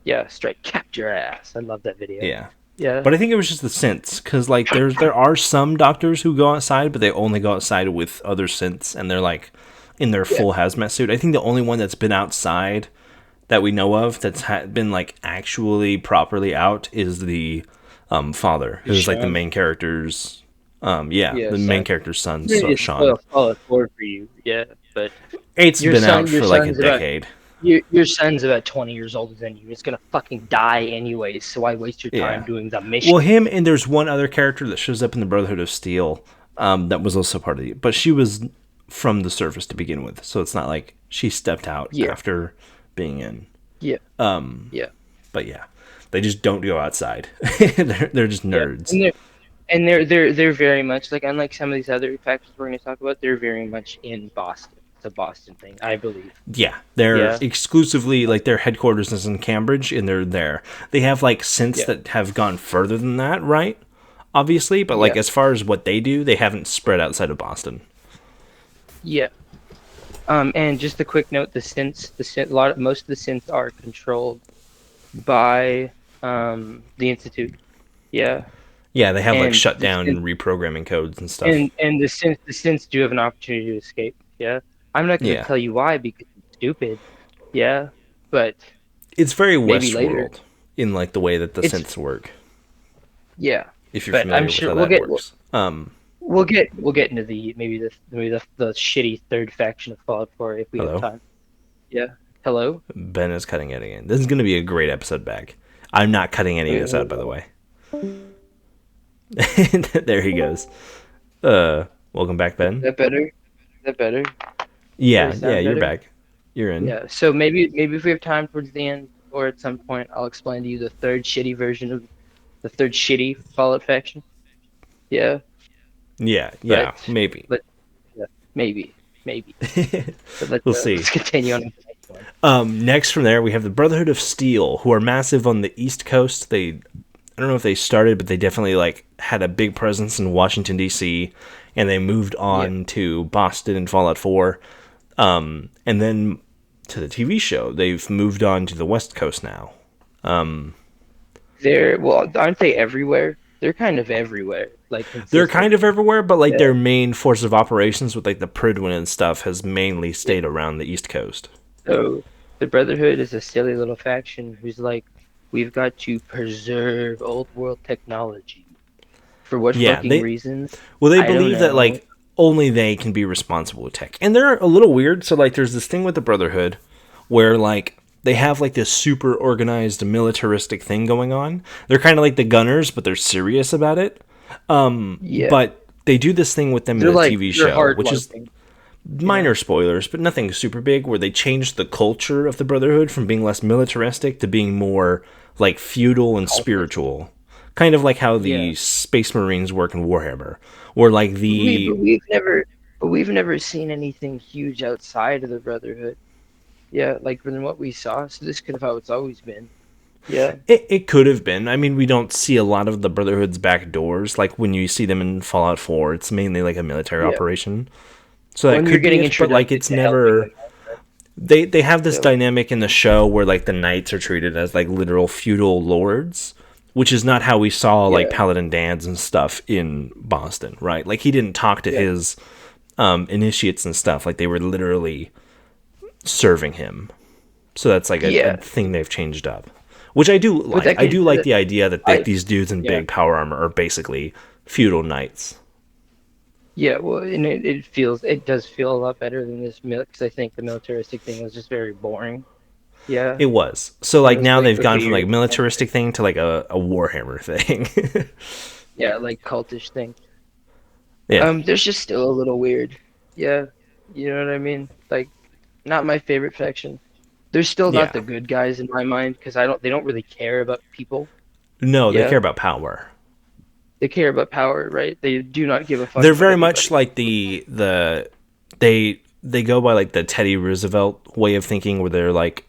yeah, straight capped your ass. I love that video. Yeah. Yeah, But I think it was just the synths, because like there are some doctors who go outside, but they only go outside with other synths, and they're like in their yeah, full hazmat suit. I think the only one that's been outside that we know of that's been like actually properly out is the father, it's who's like the Sean. main character's yeah, Yeah, the main son. character's son, Maybe so it's Sean. Fallout 4 for you. Yeah, but Eight's your been out son, your for like a son's about decade. your son's about 20 years older than you. It's gonna fucking die anyways. So why waste your time Yeah. doing the Well, mission? him and there's one other character that shows up in the Brotherhood of Steel, that was also part of the, but she was from the surface to begin with, so it's not like she stepped out Yeah, after being in. yeah, yeah. But yeah, they just don't go outside. They're just Yeah, nerds. and they're very much like, unlike some of these other factors we're going to talk about, they're very much in Boston. It's a Boston thing, I believe. Yeah, they're Yeah, exclusively like their headquarters is in Cambridge, and they're there. They have like synths yeah, that have gone further than that, right? Obviously, but like yeah, as far as what they do, they haven't spread outside of Boston. yeah. And just a quick note: most of the synths are controlled by the Institute. Yeah, Yeah, they have like and the shutdown synth, and reprogramming codes and stuff. and the synths do have an opportunity to escape. Yeah, I'm not going to Yeah. tell you why because it's stupid. Yeah, but It's very maybe later. Westworld in like the way that the It's synths work, Yeah, if you're but I'm familiar with sure how we'll that get works. we'll get into the shitty third faction of Fallout 4 if we have Hello? time. Yeah. Hello. Ben is cutting it again. This is going to be a great episode back. I'm not cutting any of Wait, this out, hold by the on. way. There he goes. Welcome back, Is Ben. that better? Is that better? Does Yeah, it yeah, sound you're better? back. You're in. Yeah. So maybe if we have time towards the end or at some point, I'll explain to you the third shitty version of the third shitty Fallout faction. Yeah. Yeah, But yeah, maybe. let yeah, maybe. But let's We'll uh, see. let's continue on to the next one. Next from there, we have the Brotherhood of Steel, who are massive on the East Coast. I don't know if they started, but they definitely like had a big presence in Washington D.C. and they moved Yeah. on to Boston and Fallout 4, and then to the TV show. They've moved on to the West Coast now. Aren't they everywhere? They're kind of everywhere, like They're kind of consistently. everywhere, but like Yeah. their main force of operations with like the Prydwen and stuff has mainly Yeah. stayed around the East Coast. So the Brotherhood is a silly little faction who's like, we've got to preserve old world technology. For what Yeah, fucking reasons? they I don't believe that know. like only they can be responsible with tech, and they're a little weird. So like, there's this thing with the Brotherhood where like they have like this super organized militaristic thing going on. They're kind of like the Gunners, but they're serious about it. Yeah. But they do this thing with them in the TV They're show, hard which is LARPing. Yeah. minor spoilers, but nothing super big, where they changed the culture of the Brotherhood from being less militaristic to being more like feudal and Cultic. spiritual. Kind of like how Yeah. the Space Marines work in Warhammer, or like We the but we've never seen anything huge outside of the Brotherhood. Yeah, like than what we saw. So this could have how it's always been. Yeah. it could have been. I mean, we don't see a lot of the Brotherhood's back doors. Like when you see them in Fallout 4, it's mainly like a military Yeah. operation. So that When you're could be getting it, but like introduced it's to helping never. them out, right? They have this So dynamic in the show where like the knights are treated as like literal feudal lords, which is not how we saw like yeah. Paladin Dan's and stuff in Boston, right? Like he didn't talk to Yeah. his initiates and stuff. Like they were literally serving him. So that's like a Yeah. thing they've changed up, which I do But like. that I can do like the idea that I these dudes in yeah. big power armor are basically feudal knights. Yeah, well, and it does feel a lot better than this because I think the militaristic thing was just very boring. Yeah, It was. So and it like was now like they've gone from like revered. militaristic thing to like a Warhammer thing. Yeah, like cultish thing. Yeah. There's just still a little weird. Yeah, you know what I mean? Like, not my favorite faction. They're still not Yeah. the good guys in my mind because I don't. They don't really care about people. No, they care Yeah, about power. they care about power, right? They do not give a fuck They're about very much anybody. like they go by like the Teddy Roosevelt way of thinking where they're like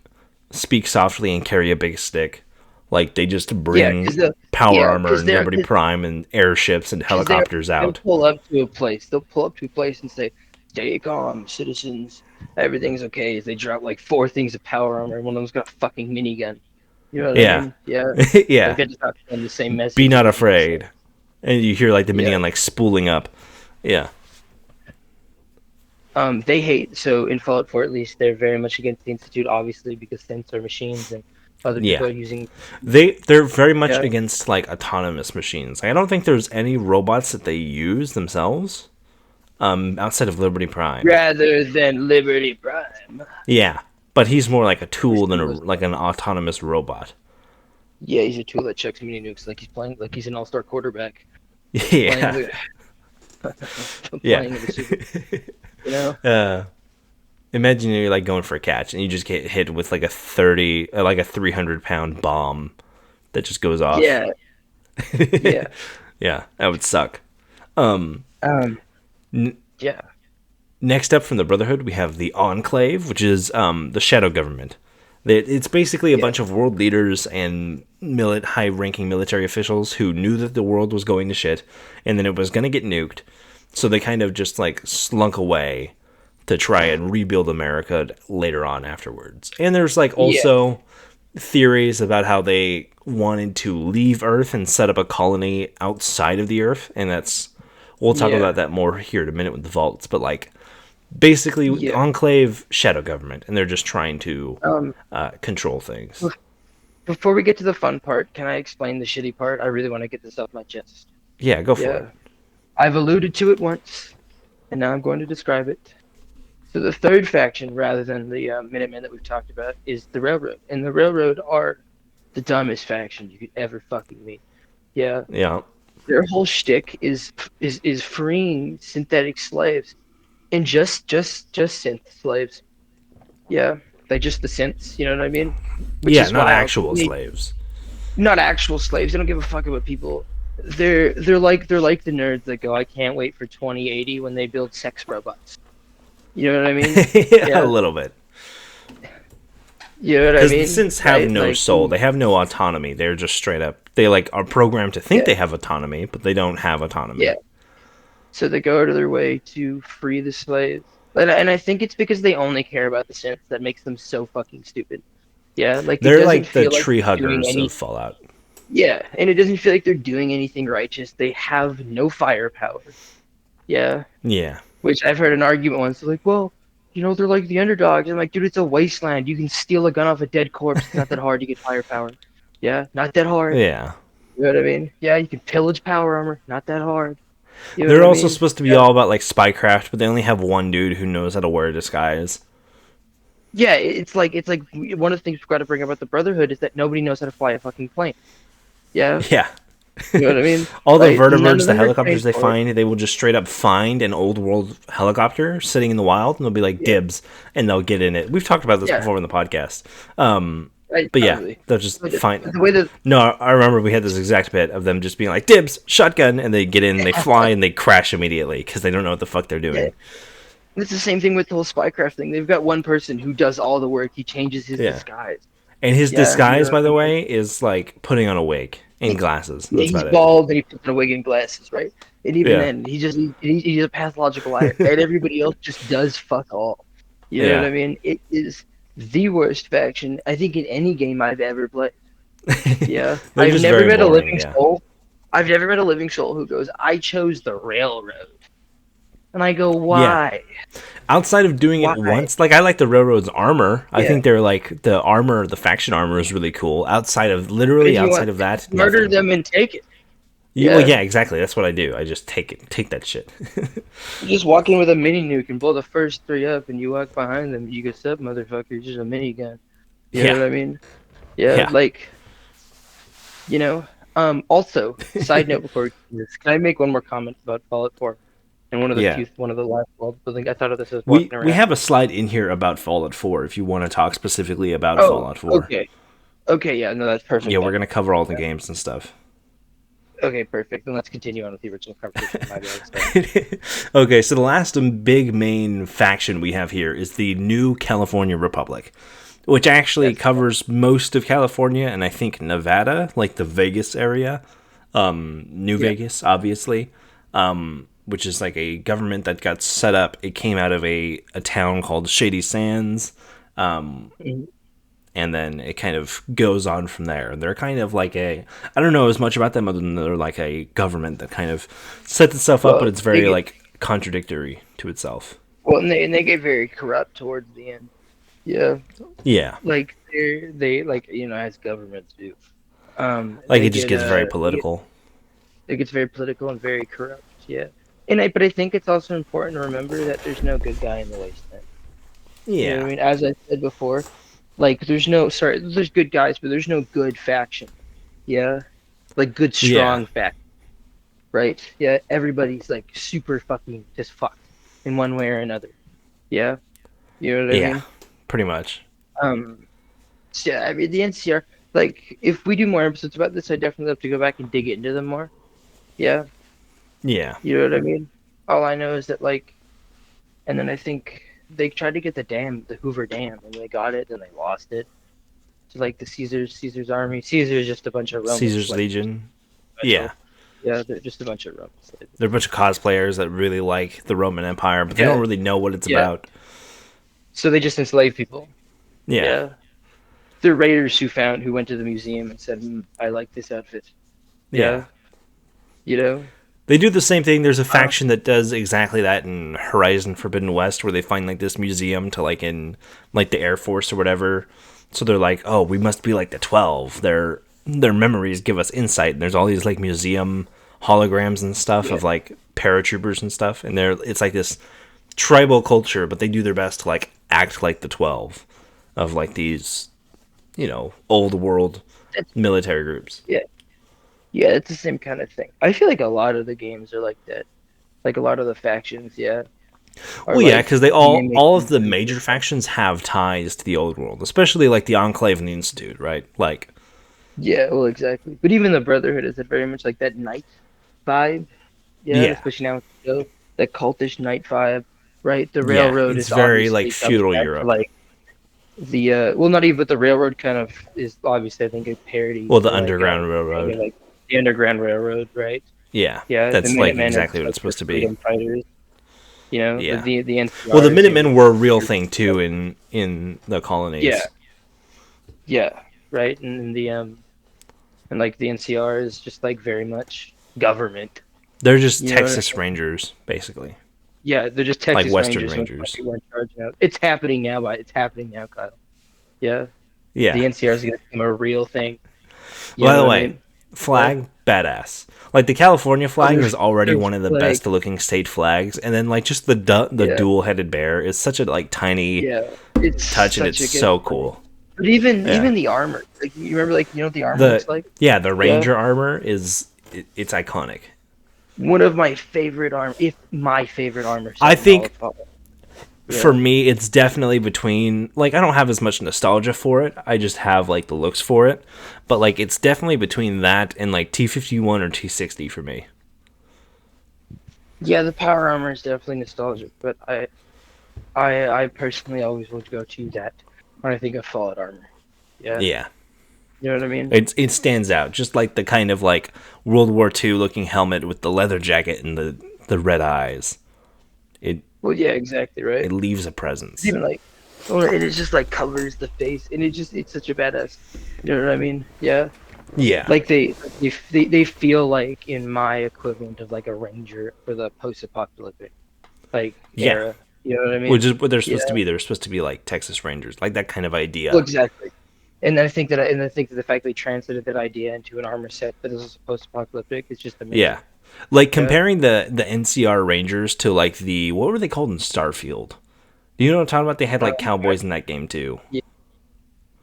speak softly and carry a big stick. Like they just Yeah, bring because the power yeah, armor because and Liberty Prime and airships and helicopters they'll out. pull up to a place. They'll pull up to a place and say, "Stay calm, citizens. Everything's okay." They drop like four things of power armor, and one of them's got a fucking minigun. You know what I Yeah. mean? Yeah. Like Yeah. they're just not send the same Be message not every time. So afraid. And you hear like the yeah. minion like spooling up. Yeah. They hate so in Fallout 4 at least they're very much against the Institute, obviously, because synths are machines and other people Yeah. are using. They're very much Yeah. against like autonomous machines. Like, I don't think there's any robots that they use themselves outside of Liberty Prime. Rather than Liberty Prime. Yeah, but he's more like a Wish tool than he was. like an autonomous robot. Yeah, he's a tool that checks mini nukes like he's playing like he's an all-star quarterback playing Yeah, the yeah. playing the Super. You know? uh, Imagine you're like going for a catch and you just get hit with like a 300-pound bomb that just goes off. Yeah, yeah. Yeah, that would suck. Um, N- yeah, Next up from the Brotherhood, we have the Enclave, which is the shadow government. It's basically a yeah, bunch of world leaders and high-ranking military officials who knew that the world was going to shit, and then it was going to get nuked. So they kind of just like slunk away to try and rebuild America later on afterwards. And there's like yeah, also theories about how they wanted to leave Earth and set up a colony outside of the Earth, and that's we'll talk yeah. about that more here in a minute with the vaults, but like basically Yeah. Enclave shadow government, and they're just trying to Um, control things. Before we get to the fun part, can I explain the shitty part? I really want to get this off my chest. Yeah, go for it. Yeah. I've alluded to it once, and now I'm going to describe it. So the third faction, rather than the Minutemen that we've talked about, is the Railroad. And the Railroad are the dumbest faction you could ever fucking meet. Yeah. Yeah, Their whole shtick is freeing synthetic slaves and just synth slaves. Yeah. Like just the synths, you know what I mean? Which yeah, is not wild. actual slaves. Not actual slaves. They don't give a fuck about people. They're like the nerds that go, I can't wait for 2080 when they build sex robots. You know what I mean? Yeah, a Yeah. little bit. You know what I Because the mean? synths have Right? no Like soul. They have no autonomy. They're just straight up. They like are programmed to think yeah, they have autonomy, but they don't have yeah. autonomy. So they go out of their way to free the slaves. And I think it's because they only care about the synths that makes them so fucking stupid. Yeah, like it They're doesn't like the feel like tree they're doing huggers of any Fallout. yeah, and it doesn't feel like they're doing anything righteous. They have no firepower. Yeah. Yeah, Which I've heard an argument once, like, well, they're like the underdogs. I'm like, dude, it's a wasteland. You can steal a gun off a dead corpse. It's not that hard to get firepower. Yeah, not that hard. yeah. You know what I mean? Yeah, you can pillage power armor. Not that hard. You know They're what I also mean? supposed to be Yeah. all about like spycraft, but they only have one dude who knows how to wear a disguise. Yeah, it's like one of the things we've got to bring up about the Brotherhood is that nobody knows how to fly a fucking plane. Yeah, Yeah. you know what I mean? All the Right? None vertibirds, of the them are helicopters trained they for it. find, they will just straight up find an old world helicopter sitting in the wild, and they'll be like Yeah, dibs, and they'll get in it. We've talked about this yeah, before in the podcast. right, But yeah, probably. they'll just But find. the way that No, I remember we had this exact bit of them just being like dibs, shotgun, and they get in, they fly, and they crash immediately because they don't know what the fuck they're yeah, doing. it's the same thing with the whole spycraft thing. They've got one person who does all the work. He changes his Yeah, disguise. and his Yeah, disguise, by the way, is like putting on a wig and glasses. yeah, That's he's about it. bald and he puts on a wig and glasses, right? And even Yeah, then, he's a pathological liar, and everybody else just does fuck all. You know what yeah. I mean? It is the worst faction I think in any game I've ever played. Yeah, They're just very boring. Yeah. I've never met a living soul who goes, I chose the railroad, and I go, Yeah. why? Outside of doing it Why? once, like I like the railroad's armor. I Yeah, think they're like the armor, the faction armor is really cool. but if you Outside want of that, murder nothing. them and take it. Well, Yeah, yeah, exactly. That's what I do. I just take that shit. you just walk in with a mini nuke and blow the first three up, and you walk behind them. You go, "Sup, motherfucker? Just a minigun." You know Yeah, what I mean? Yeah, yeah, like you know. Also, side note before we do this, can I make one more comment about Fallout 4? And yeah. one of the last world building. I thought of this as We walking we around. have a slide in here about Fallout 4 if you want to talk specifically about Oh, Fallout 4. okay. Okay, yeah, no, that's Yeah, perfect we're then. gonna cover all the games and stuff. Okay, perfect. Then let's continue on with the original conversation. My bad. Sorry. Okay, so the last big main faction we have here is the New California Republic, which actually That's covers most of California and I think Nevada, like the Vegas area. New yeah. Vegas, obviously, which is like a government that got set up. It came out of a town called Shady Sands, Mhm. and then it kind of goes on from there. They're kind of like I don't know as much about them other than they're like a government that kind of sets itself up, but Well, it's very like contradictory to itself. and they get very corrupt towards the end. Yeah, Yeah, like they like as governments do. like They it just get gets very political. it gets very political and very corrupt. Yeah, but I think it's also important to remember that there's no good guy in the wasteland. You know what I Yeah, mean? As I said before, like there's good guys, but there's no good faction. Yeah, like good yeah, strong faction. Right? Yeah, everybody's like super fucking just fucked in one way or another. Yeah, you know what I yeah, mean? pretty much. Um, so yeah, I mean the NCR. Like, if we do more episodes about this, I definitely have to go back and dig into them more. Yeah, Yeah, you know what I mean? All I know is that and then I think they tried to get the Hoover Dam, and they got it, and they lost it. So like the Caesar's army. Caesar is just a bunch of Roman Caesar's slaves. Legion. Yeah, Special. Yeah, they're just a bunch of Roman slaves. they're a bunch of cosplayers that really like the Roman Empire, but they Yeah, don't really know what it's yeah. about. So they just enslave people. Yeah, Yeah. The raiders who went to the museum and said, "I like this outfit." yeah. Yeah, you know. They do the same thing. There's a Uh, faction that does exactly that in Horizon Forbidden West, where they find like this museum to like in like the Air Force or whatever. So they're like, oh, we must be like the 12. Their memories give us insight, and there's all these like museum holograms and stuff yeah, of like paratroopers and stuff, and it's like this tribal culture, but they do their best to like act like the 12 of like these old world that's, military groups. yeah, yeah. It's the same kind of thing. I feel like a lot of the games are like that. Like a lot of the factions, yeah, are Well, yeah, like because they all of mimicking the the major system. factions have ties to the old world, especially like the Enclave and the Institute, right? Like, Yeah, well, exactly. But even the Brotherhood is very much like that knight vibe. Yeah, yeah, especially now with the show, that cultish knight vibe, right? The yeah, railroad it's is very like obviously comes feudal back to Europe. like the well, not even, but the railroad kind of is obviously I think a parody Well, the to like Underground I Railroad. mean, like the Underground Railroad, right? Yeah, Yeah, the that's like Minutemen are exactly just what like it's the supposed to be. freedom fighters. Yeah. The Well, the NCRs, Minutemen were a real thing too in the yeah, colonies. yeah, right, and like the NCR is just like very much government. They're just You know what I Texas mean? Rangers, basically, Yeah, they're just like Texas Western Rangers when Rangers. people are in charge now. It's happening now, it's happening now, Kyle. Yeah, Yeah. the NCR is gonna become a real thing. You By know the what I way, mean? Yeah. flag badass. Like the California Oh, flag is already their one of the flag. best looking state flags, and then like just the Yeah, dual headed bear is such a like tiny yeah. It's touch, and such it's a good so flag. cool. But even Yeah. the armor, like you remember, like what the armor The looks like? yeah the Yeah, ranger armor it's iconic. one of my favorite if my favorite armor I set in all of think Fallout. for Yeah. me it's definitely between like I don't have as much nostalgia for it. I just have like the looks for it, but like it's definitely between that and like T-51 or T-60 for me. Yeah, the power armor is definitely nostalgic, but I personally always would go to that when I think of Fallout armor. Yeah, Yeah. you know what I mean? It stands out, just like the kind of like World War II looking helmet with the leather jacket and the red eyes. It Well, yeah, exactly, right. it leaves a It's presence. even like, or and it just like covers the face, and it's such a badass. You know what I mean? Yeah, Yeah, like they feel like in my equivalent of like a ranger for the post-apocalyptic like yeah. era. You know what I Which mean? is what they're Yeah. supposed to be. They're supposed to be like Texas Rangers, like that kind of Well, idea. exactly. And I think that the fact they translated that idea into an armor set that is post-apocalyptic is just Yeah. amazing. Like Yeah. comparing the NCR Rangers to like the what were they called in Starfield? Do you know what I'm talking about? They had like I, cowboys in that game too. yeah,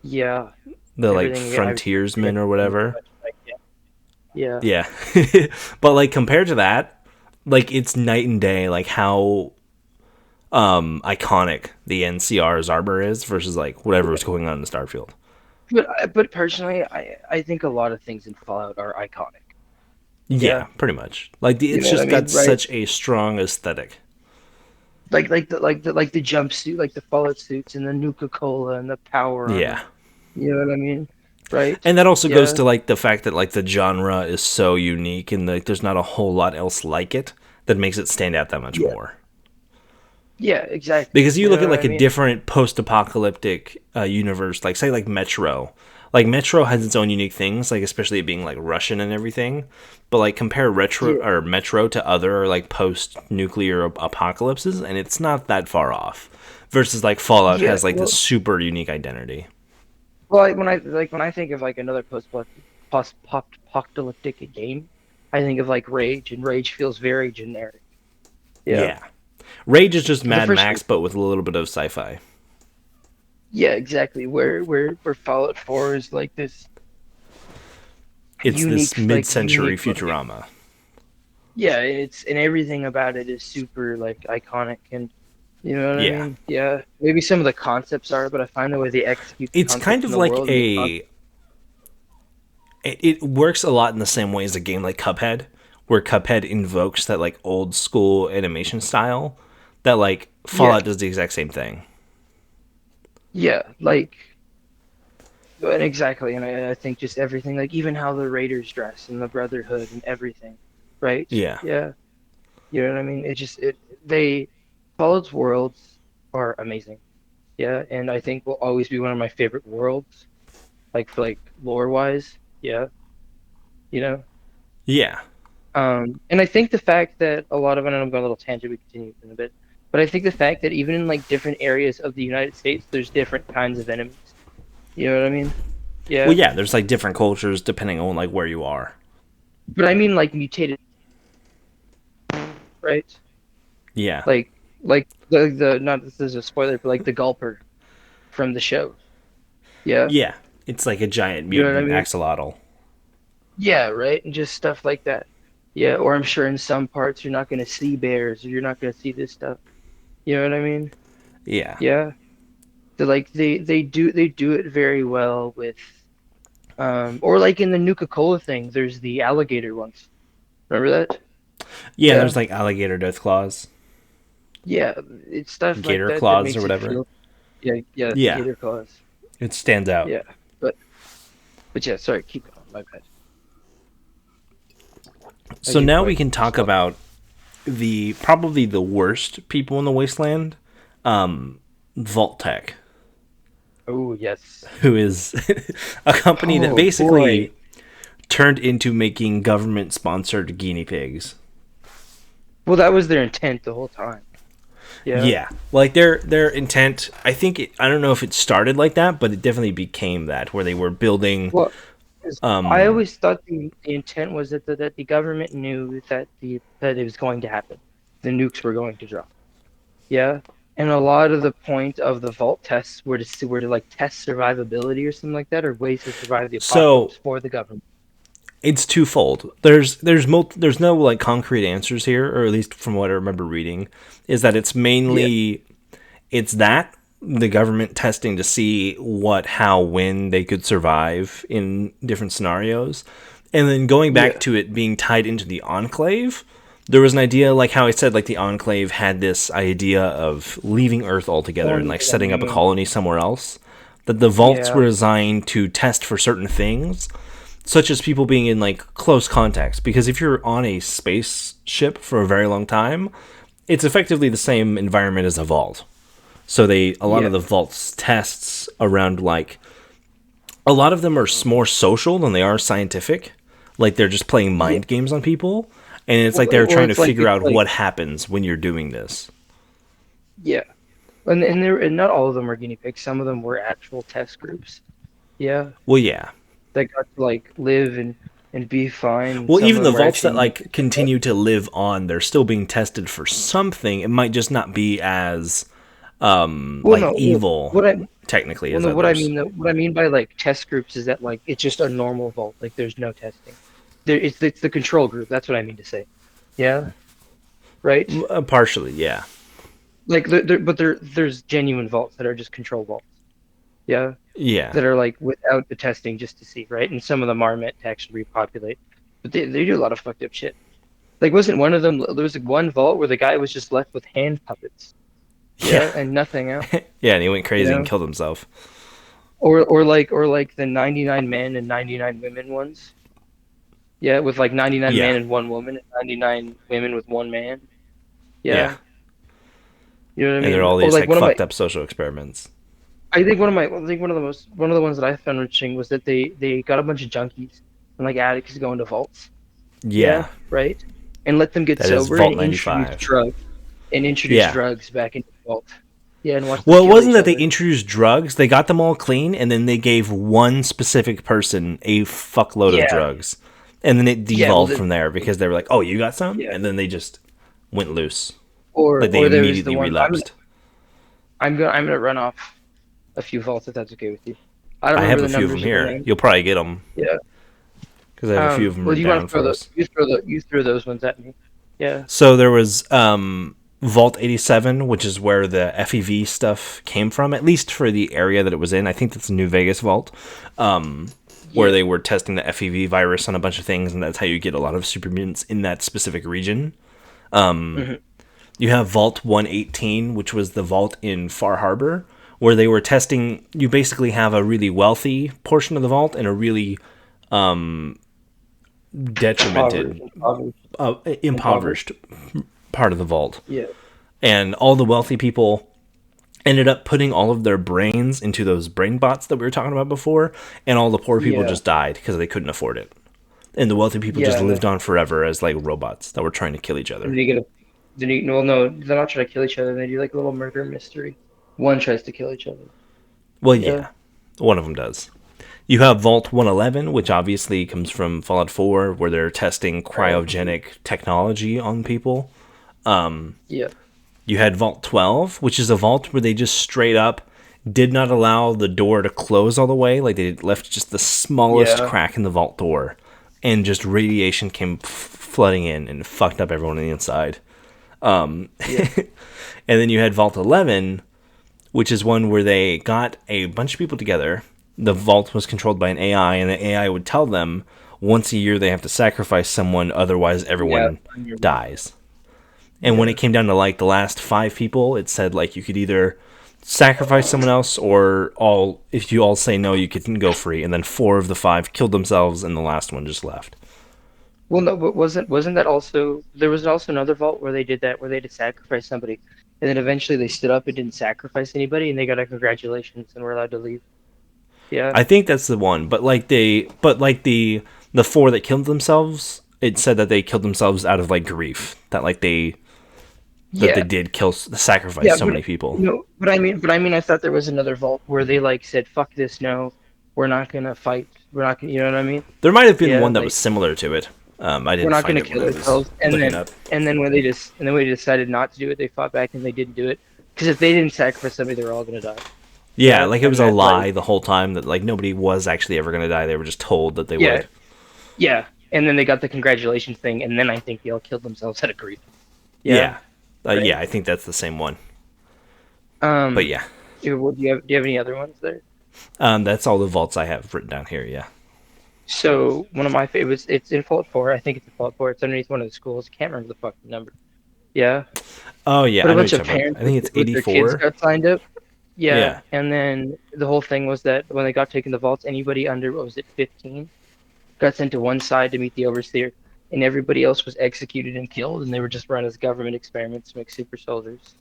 yeah, The like everything. I frontiersmen forget or the name whatever. much, like, yeah, yeah, Yeah. But like compared to that, like it's night and day like how iconic the NCR's armor is versus like whatever was yeah. going on in Starfield. But personally, I think a lot of things in Fallout are iconic. Yeah, Yeah, pretty much. Like you it's know what I just got mean, right? such a strong aesthetic. Like the jumpsuit, like the Fallout suits and the Nuka Cola and the power Yeah. armor. You know what I mean, right? And that also goes Yeah, to like the fact that like the genre is so unique and like there's not a whole lot else like it that makes it stand out that much yeah, more. yeah, exactly. Because you You look know at what like I a mean? different post-apocalyptic universe, like say like Metro. Like Metro has its own unique things, like especially it being like Russian and everything. But like compare retro Yeah, or Metro to other like post-nuclear apocalypses, and it's not that far off. Versus like Fallout yeah. has like this super unique identity. Well, when I think of like another post-apocalyptic game, I think of like Rage, and Rage feels very generic. Yeah, Yeah, Rage is just the Mad first Max, but with a little bit of sci-fi. Yeah, exactly. Where Fallout 4 is like this It's this mid-century unique look. Futurama. Yeah, and everything about it is super like iconic, and you know what I Yeah, mean? Yeah. Maybe some of the concepts are, but I find the way they execute the it's kind concepts in of the like world and the concept. a it works a lot in the same way as a game like Cuphead, where Cuphead invokes that like old school animation style that like Yeah, Fallout does the exact same thing. yeah, and exactly, and I think just everything, like even how the Raiders dress and the Brotherhood and everything, right? Yeah. Yeah, you know what I mean? It just it they Fallout's worlds are amazing. Yeah, and I think will always be one of my favorite worlds, like for like lore wise. Yeah, you know. Yeah. And I think the fact that a lot of it, and I'm going a little tangent, we continue in a bit, but I think the fact that even in like different areas of the United States, there's different kinds of enemies. You know what I mean? Well, Yeah, yeah, there's like different cultures depending on like where you are. but I mean like mutated, right? Yeah. Like the not this is a spoiler, but like the Gulper from the show. Yeah, Yeah. It's like a giant you know what I mutant mean? axolotl. Yeah, right, and just stuff like that. Yeah, or I'm sure in some parts you're not going to see bears, or you're not going to see this stuff. You know what I mean? Yeah. Yeah. They do it very well with or like in the Nuka-Cola thing, there's the alligator ones. Remember that? Yeah, Yeah. there's like alligator death claws, Yeah, it's stuff like gator that claws or makes it whatever. feel yeah, yeah, Yeah. gator claws. It stands out. Yeah. But but yeah, sorry, keep going. My bad. I So get now we quite can talk slow. about the probably the worst people in the wasteland, Vault-Tech, Oh, yes. who is a company that Oh boy. basically turned into making government sponsored guinea pigs. Well, that was their intent the whole time. Yeah. Yeah, like their intent. I think I don't know if it started like that, but it definitely became that where they were building. Well, 'cause I always thought the intent was that the government knew that it was going to happen. The nukes were going to drop. Yeah. And a lot of the point of the vault tests were to like test survivability or something like that, or ways to survive the So apocalypse for the government. it's twofold. There's no like concrete answers here, or at least from what I remember reading, is that it's Yeah. mainly it's that the government testing to see what, how, when they could survive in different scenarios, and then going back Yeah. to it being tied into the Enclave. There was an idea, like how I said, like the Enclave had this idea of leaving Earth altogether and Going like to the setting up a moon. colony somewhere else. That the vaults were Yeah. designed to test for certain things, such as people being in like close contacts. Because if you're on a spaceship for a very long time, it's effectively the same environment as a vault. So they a lot of Yeah. the vaults tests around like a lot of them are more social than they are scientific. Like they're just playing Yeah. mind games on people, and it's like Well, they're well, trying to it's like figure out like what happens when you're doing this. yeah. And not all of them were guinea pigs. Some of them were actual test groups. Yeah, Well, yeah. that got to like live and be fine. And Well, some even of the them were vaults actually that immune like to it. continue to live on, they're still being tested for something. It might just not be as Well, like no, well, evil what I technically well, as no, what I others. mean, what I mean by like test groups is that like it's just a normal vault. Like there's no testing. It's the control group. That's what I mean to say. Yeah, right. Partially, yeah. Like but there's genuine vaults that are just control vaults. Yeah, Yeah. that are like without the testing just to see, right? And some of them are meant to actually repopulate, but they do a lot of fucked up shit. Like wasn't one of them? There was like one vault where the guy was just left with hand puppets. Yeah. Yeah, and nothing else. Yeah, and he went You crazy and know, killed himself. or like the 99 men and 99 women ones. Yeah, with like 99 Yeah. men and one woman and 99 women with one man. Yeah. Yeah, you know what I And they're mean? all Or these like like one of my, fucked up social experiments. I think one of the ones that I found interesting was that they got a bunch of junkies and like addicts going to vaults. Yeah. Yeah, right. And let them get That is sober and Vault introduce 95. introduce Yeah. drugs back into the vault. Yeah, and watch them Well, it kill wasn't each that they other. introduced drugs. They got them all clean, and then they gave one specific person a fuckload of Yeah, drugs. And then it yeah. Well, devolved from there because they were like, oh, you got some? yeah. And then they just went loose. Or Like they or there was the immediately one. relapsed. I'm gonna run off a few vaults if that's okay with you. I don't I remember have a the few of them numbers of the here. names. You'll probably get them Yeah. because I have a few of them Well, written you want down to throw for the us. you throw those ones at me. Yeah. So there was Vault 87, which is where the FEV stuff came from, at least for the area that it was in. I think that's New Vegas Vault, where Yeah. they were testing the FEV virus on a bunch of things, and that's how you get a lot of super mutants in that specific region. Hmm. You have Vault 118, which was the vault in Far Harbor, where they were testing. You basically have a really wealthy portion of the vault and a really detrimented, Impoverished. Impoverished. impoverished part of the vault. Yeah. And all the wealthy people ended up putting all of their brains into those brain bots that we were talking about before, and all the poor people Yeah. just died because they couldn't afford it. And the wealthy people just Yeah. lived on forever as like robots that were trying to kill each And other. then you get a then you well no, they're not trying to kill each other. They do like a little murder mystery. One tries to kill each other. Well, Yeah. yeah, one of them does. You have Vault 111, which obviously comes from Fallout 4, where they're testing Right. cryogenic technology on people. Yeah. You had Vault 12, which is a vault where they just straight up did not allow the door to close all the way. Like they left just the smallest Yeah. crack in the vault door, and just radiation came flooding in and fucked up everyone on the inside. Yeah. And then you had Vault 11, which is one where they got a bunch of people together. The vault was controlled by an AI, and the AI would tell them once a year they have to sacrifice someone, otherwise Yeah. everyone dies. And when it Yeah. came down to like the last five people, it said like you could either sacrifice someone else or all if you all say no, you can go free. And then four of the five killed themselves, and the last one just left. Well, no, but wasn't that also there was also another vault where they did that where they had to sacrifice somebody, and then eventually they stood up and didn't sacrifice anybody, and they got a congratulations and were allowed to leave. Yeah. I think that's the one, but like the four that killed themselves, it said that they killed themselves out of like grief that like they Yeah. did kill sacrifice Yeah, so many people. no, but I mean, I thought there was another vault where they like said, "Fuck this, no, we're not gonna fight. We're not gonna," you know what I mean? There might have been Yeah, one that was like similar to it. I we're didn't not find gonna it when kill I was ourselves, and looking then up. when they decided not to do it, they fought back and they didn't do it because if they didn't sacrifice somebody, they were all gonna die. Yeah, Yeah, like it was and a that like lie the whole time that like nobody was actually ever going to die. They were just told that they yeah, would. yeah, and then they got the congratulations thing, and then I think they all killed themselves out of grief. Yeah, Yeah, right. yeah, I think that's the same one. But Um, yeah, do you have any other ones there? that's all the vaults I have written down here. Yeah. So one of my favorites, it's in Fallout 4. I think it's in Fallout 4. It's underneath one of the schools. I can't remember the fucking number. Yeah, Oh yeah, but I a know what bunch you're of talking about. parents I think it's with their kids 84. got signed up. Yeah, Yeah. and then the whole thing was that when they got taken the vaults, anybody under what was it, 15, got sent to one side to meet the overseer, and everybody else was executed and killed, and they were just run as government experiments to make super soldiers.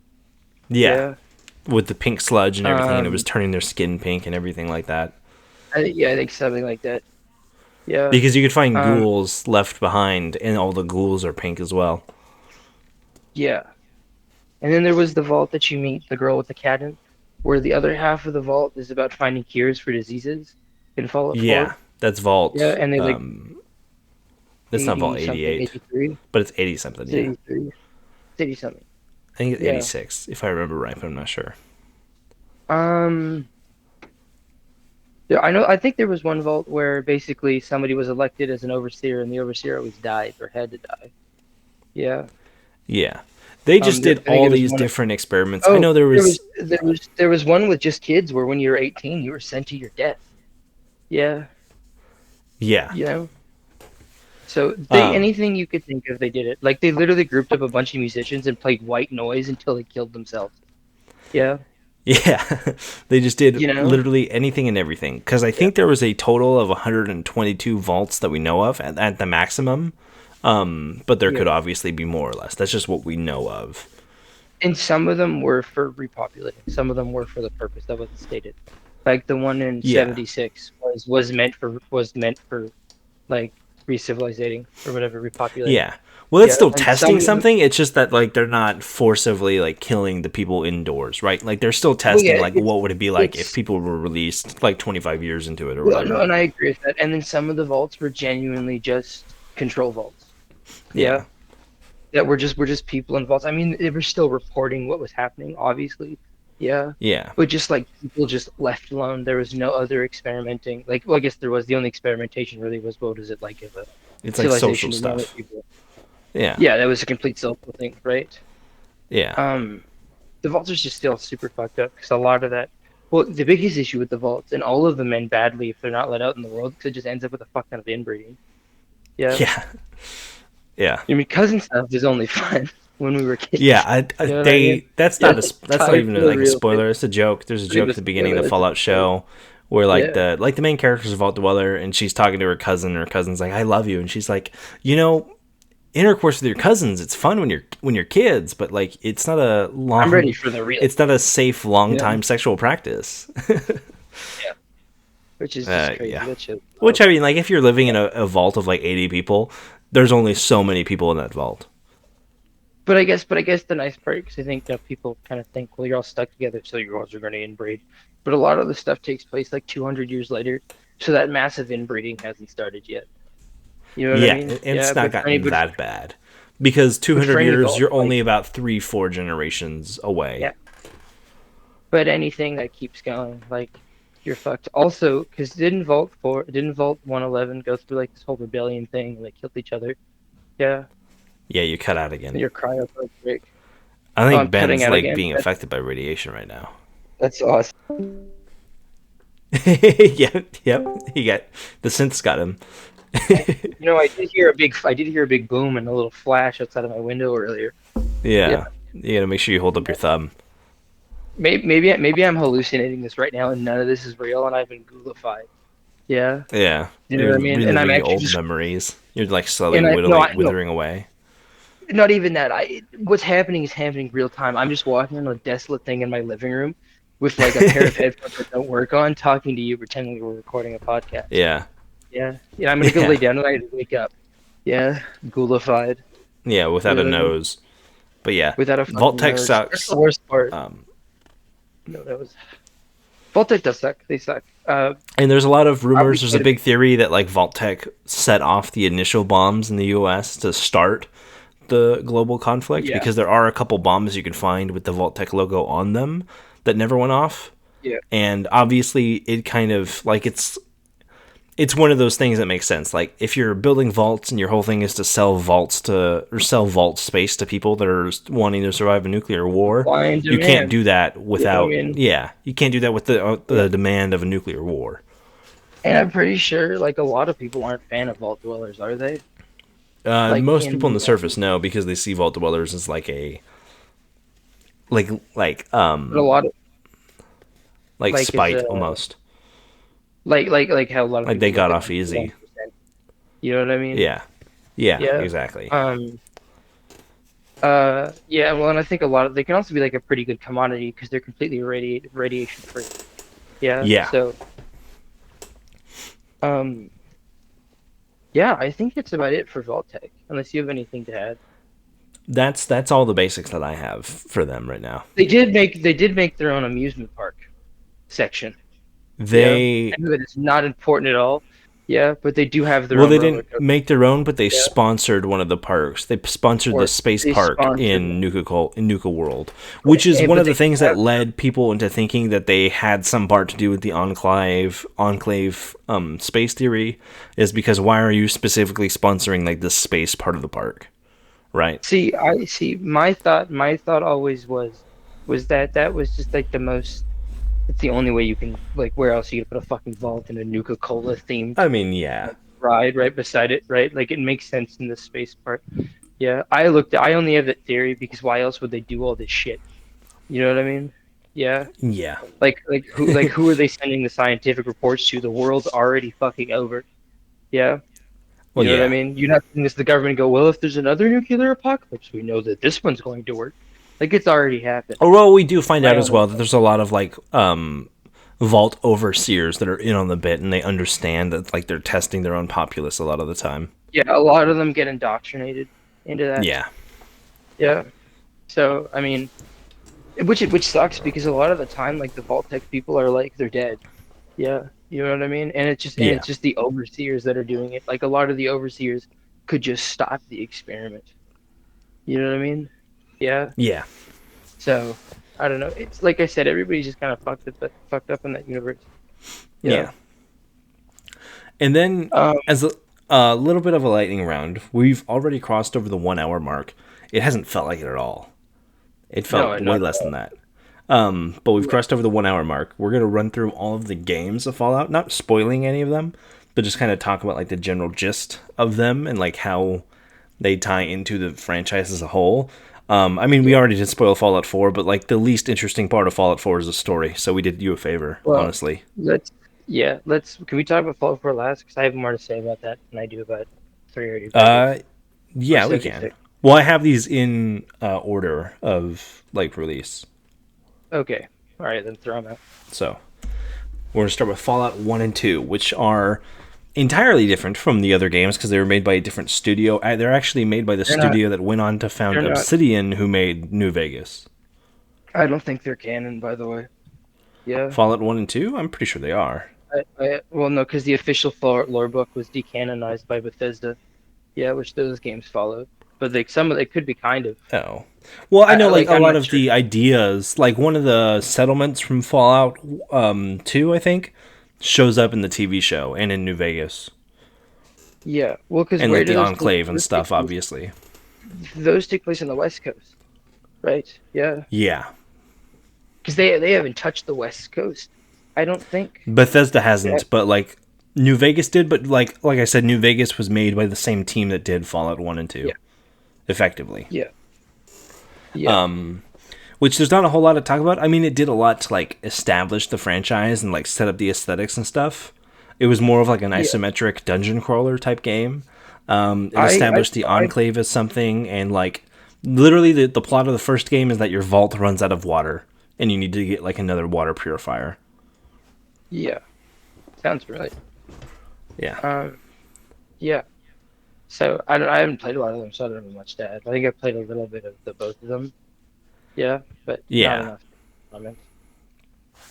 Yeah, Yeah. with the pink sludge and everything, and it was Um. turning their skin pink and everything like that. Yeah, I think something like that. Yeah. Because you could find Um. ghouls left behind, and all the ghouls are pink as well. Yeah. And then there was the vault that you meet the girl with the cat in, where the other half of the vault is about finding cures for diseases. in Fallout Yeah, 4. that's Yeah, Vault. and they like That's not Vault 80 something, 88, 83, but it's 80 something. it's Yeah, 83, it's 80 something. I think it's Yeah. 86 if I remember right, but I'm not sure. Um. Yeah, I know. I think there was one vault where basically somebody was elected as an overseer, and the overseer always died or had to die. Yeah. Yeah, they just did I think all it was these one. different experiments. I Oh, know there was. there was one with just kids where when you were 18, you were sent to your death. Yeah. Yeah, You know. So they um, anything you could think of, they did it. Like they literally grouped up a bunch of musicians and played white noise until they killed themselves. Yeah. yeah, they just did You know. literally anything and everything. Because I Yeah. think there was a total of 122 vaults that we know of at the maximum. But there Yeah. could obviously be more or less. That's just what we know of. And some of them were for repopulating. Some of them were for the purpose that was stated. Like the one in Yeah, 76 was meant for like recivilizating or whatever, repopulating. yeah. Well, it's Yeah, still and testing something. It's just that like they're not forcibly like killing the people indoors, right? Like they're still well, testing yeah, like what would it be like if it's people were released like 25 years into it or well, no, whatever. and I agree with that. And then some of the vaults were genuinely just control vaults. Yeah, Yeah, that were just people in vaults. I mean, they were still reporting what was happening, obviously. Yeah, yeah. but just like people just left alone. There was no other experimenting. Like, well, I guess there was. The only experimentation really was what was it like if a It's like social civilization didn't know that stuff. people. Yeah, Yeah, that was a complete social thing, right? yeah, Um, the vaults are just still super fucked up because a lot of that. Well, the biggest issue with the vaults, and all of them end badly if they're not let out in the world, because it just ends up with a fuck ton of inbreeding. Yeah, yeah, yeah. I mean, cousin stuff is only fun when we were Yeah, kids. You know what I mean? they that's Yeah, not that's not time even for the like a real thing. spoiler. It's a joke. There's a Not even joke a at the beginning spoiler. of the It's a Fallout joke. show where Yeah. the main character's a Vault Dweller and she's talking to her cousin. And her cousin's like, "I love you," and she's like, "You know, intercourse with your cousins, it's fun when you're kids, but like I'm ready for the real it's not a safe long thing. Yeah. time sexual practice." Yeah. Which is just crazy. Yeah. That shit. Which I mean, like if you're living in a vault of like 80 people, there's only so many people in that vault. But I guess the nice part, because I think people kind of think, well, you're all stuck together, so your girls are going to inbreed. But a lot of the stuff takes place like 200 years later, so that massive inbreeding hasn't started yet. You know what I Yeah, mean? and Yeah, it's not but gotten that bad because for 200 any years vault, you're like only about 3-4 generations away. yeah, but anything that keeps going, like you're fucked. Also, because didn't Vault 111 go through like this whole rebellion thing and they killed each other? Yeah, Yeah, you cut out again. your cryo break. I Oh, I'm think cutting Ben's out like again. being affected by radiation right now. That's awesome. Yep, yep. He got the synths got him. I did hear a big boom and a little flash outside of my window earlier. Yeah, Yeah, you gotta make sure you hold up your thumb. maybe I'm hallucinating this right now, and none of this is real, and I've been ghoulified. Yeah, Yeah, you know you're what I mean. And I'm reliving actually old just, memories. You're like slowly and I no, withering away. not even that. What's happening is happening real time. I'm just walking on a desolate thing in my living room with like a pair of headphones that don't work on, talking to you, pretending we're recording a podcast. Yeah, Yeah, yeah. I'm gonna go lay yeah, down tonight and wake up. Yeah, ghoulified. yeah. Without You a know what I mean? nose, but yeah, Without a fucking Vault-Tec nose. That's the sucks. worst part. Um, No, that was Vault-Tec does suck. They suck. And there's a lot of Probably rumors. There's a quite a bit. big theory that like Vault-Tec set off the initial bombs in the U.S. to start the global conflict Yeah, because there are a couple bombs you can find with the Vault-Tec logo on them that never went off. yeah. And obviously, it kind of like it's one of those things that makes sense. Like if you're building vaults and your whole thing is to sell vaults to or sell vault space to people that are wanting to survive a nuclear war, Supply and you can't demand. do that You know what I without mean? you can't do that with Yeah. the demand of a nuclear war. And I'm pretty sure like a lot of people aren't fan of Vault Dwellers, are they? Like Most people on in the surface know because they see vault dwellers as like a like like but a lot of like like is spite almost. like how a lot of Like they people look got at off 91%. easy. You know what I mean? Yeah, yeah, Yeah. exactly. Um. Yeah. Well, and I think a lot of they can also be like a pretty good commodity because they're completely radiation free. Yeah. Yeah, So. Um. Yeah, I think that's about it for Vault-Tec, unless you have anything to add. that's all the basics that I have for them right now. They did make their own amusement park section. Yeah, They I know that it's not important at all. Yeah, but they do have their Well, own they roller didn't coaster. make their own, but they Yeah, sponsored one of the parks. They sponsored the or space they park sponsored them, In Nuka World, which is one but of the they do things that have led people into thinking that they had some part to do with the Enclave space theory. Is because why are you specifically sponsoring like the space part of the park, right? See, I see. My thought always was that that was just like the most. It's the only way you can like. Where else are you gonna put a fucking vault in a Nuka-Cola themed I mean, yeah, like ride right beside it, right? Like it makes sense in the space part. Yeah, I looked. I only have that theory because why else would they do all this shit? You know what I mean? Yeah. yeah, Like who are they sending the scientific reports to? The world's already fucking over. Yeah. well, You know what I yeah. mean? You'd have to convince the government go, well, if there's another nuclear apocalypse, we know that this one's going to work. Like it's already happened. Or well, we do find My out as only well that there's a lot of like vault overseers that are in on the bit, and they understand that like they're testing their own populace a lot of the time. Yeah, a lot of them get indoctrinated into that. Yeah, Yeah. So I mean, which sucks because a lot of the time, like the Vault-Tec people are like they're dead. Yeah, you know what I mean? yeah, It's just the overseers that are doing it. Like a lot of the overseers could just stop the experiment. You know what I mean? Yeah. yeah, So I don't know. It's like I said, everybody's just kind of fucked up in that universe. Yeah. yeah. And then, Um. as a little bit of a lightning round, we've already crossed over the 1 hour mark. It hasn't felt like it at all. It No, felt way not at less than all. that. But we've Yeah. crossed over the 1 hour mark. We're gonna run through all of the games of Fallout, not spoiling any of them, but just kind of talk about like the general gist of them and like how they tie into the franchise as a whole. I mean, we Yeah. already did spoil Fallout 4, but like the least interesting part of Fallout 4 is the story. So we did you a favor, Well, honestly. let's. Yeah. Let's. Can we talk about Fallout 4 last? Because I have more to say about that than I do about 385 Uh, or yeah, we can. 76. Well, I have these in order of like release. Okay. All right, then throw them out. So we're gonna start with Fallout 1 and 2, which are entirely different from the other games because they were made by a different studio. They're actually made by the They're not. studio that went on to They're found not. Obsidian, who made New Vegas. I don't think they're canon, by the way. Yeah. Fallout 1 and 2? I'm pretty sure they are. Well, no, because the official Fallout lore book was decanonized by Bethesda. Yeah, which those games followed. But like some of it could be kind of. Oh. Well, I know like a I'm lot not of sure. the ideas, like one of the settlements from Fallout 2, I think, shows up in the TV show and in New Vegas. Yeah. Well, because And where like do the Enclave and those take stuff, place? obviously. Those take place on the West Coast, right? Yeah. Yeah. Because they haven't touched the West Coast. I don't think. Bethesda Yeah. hasn't, but like New Vegas did, but like I said, New Vegas was made by the same team that did Fallout 1 and 2, Yeah. effectively. Yeah. Yeah. Which there's not a whole lot to talk about. I mean, it did a lot to like establish the franchise and like set up the aesthetics and stuff. It was more of like an Yeah. isometric dungeon crawler type game. It I established the I Enclave as something, and like literally the plot of the first game is that your vault runs out of water and you need to get like another water purifier. yeah. Sounds right. Yeah. Um. Yeah. So I haven't played a lot of them, so I don't know much to add. I think I played a little bit of the both of them. Yeah, but not Yeah. enough comments.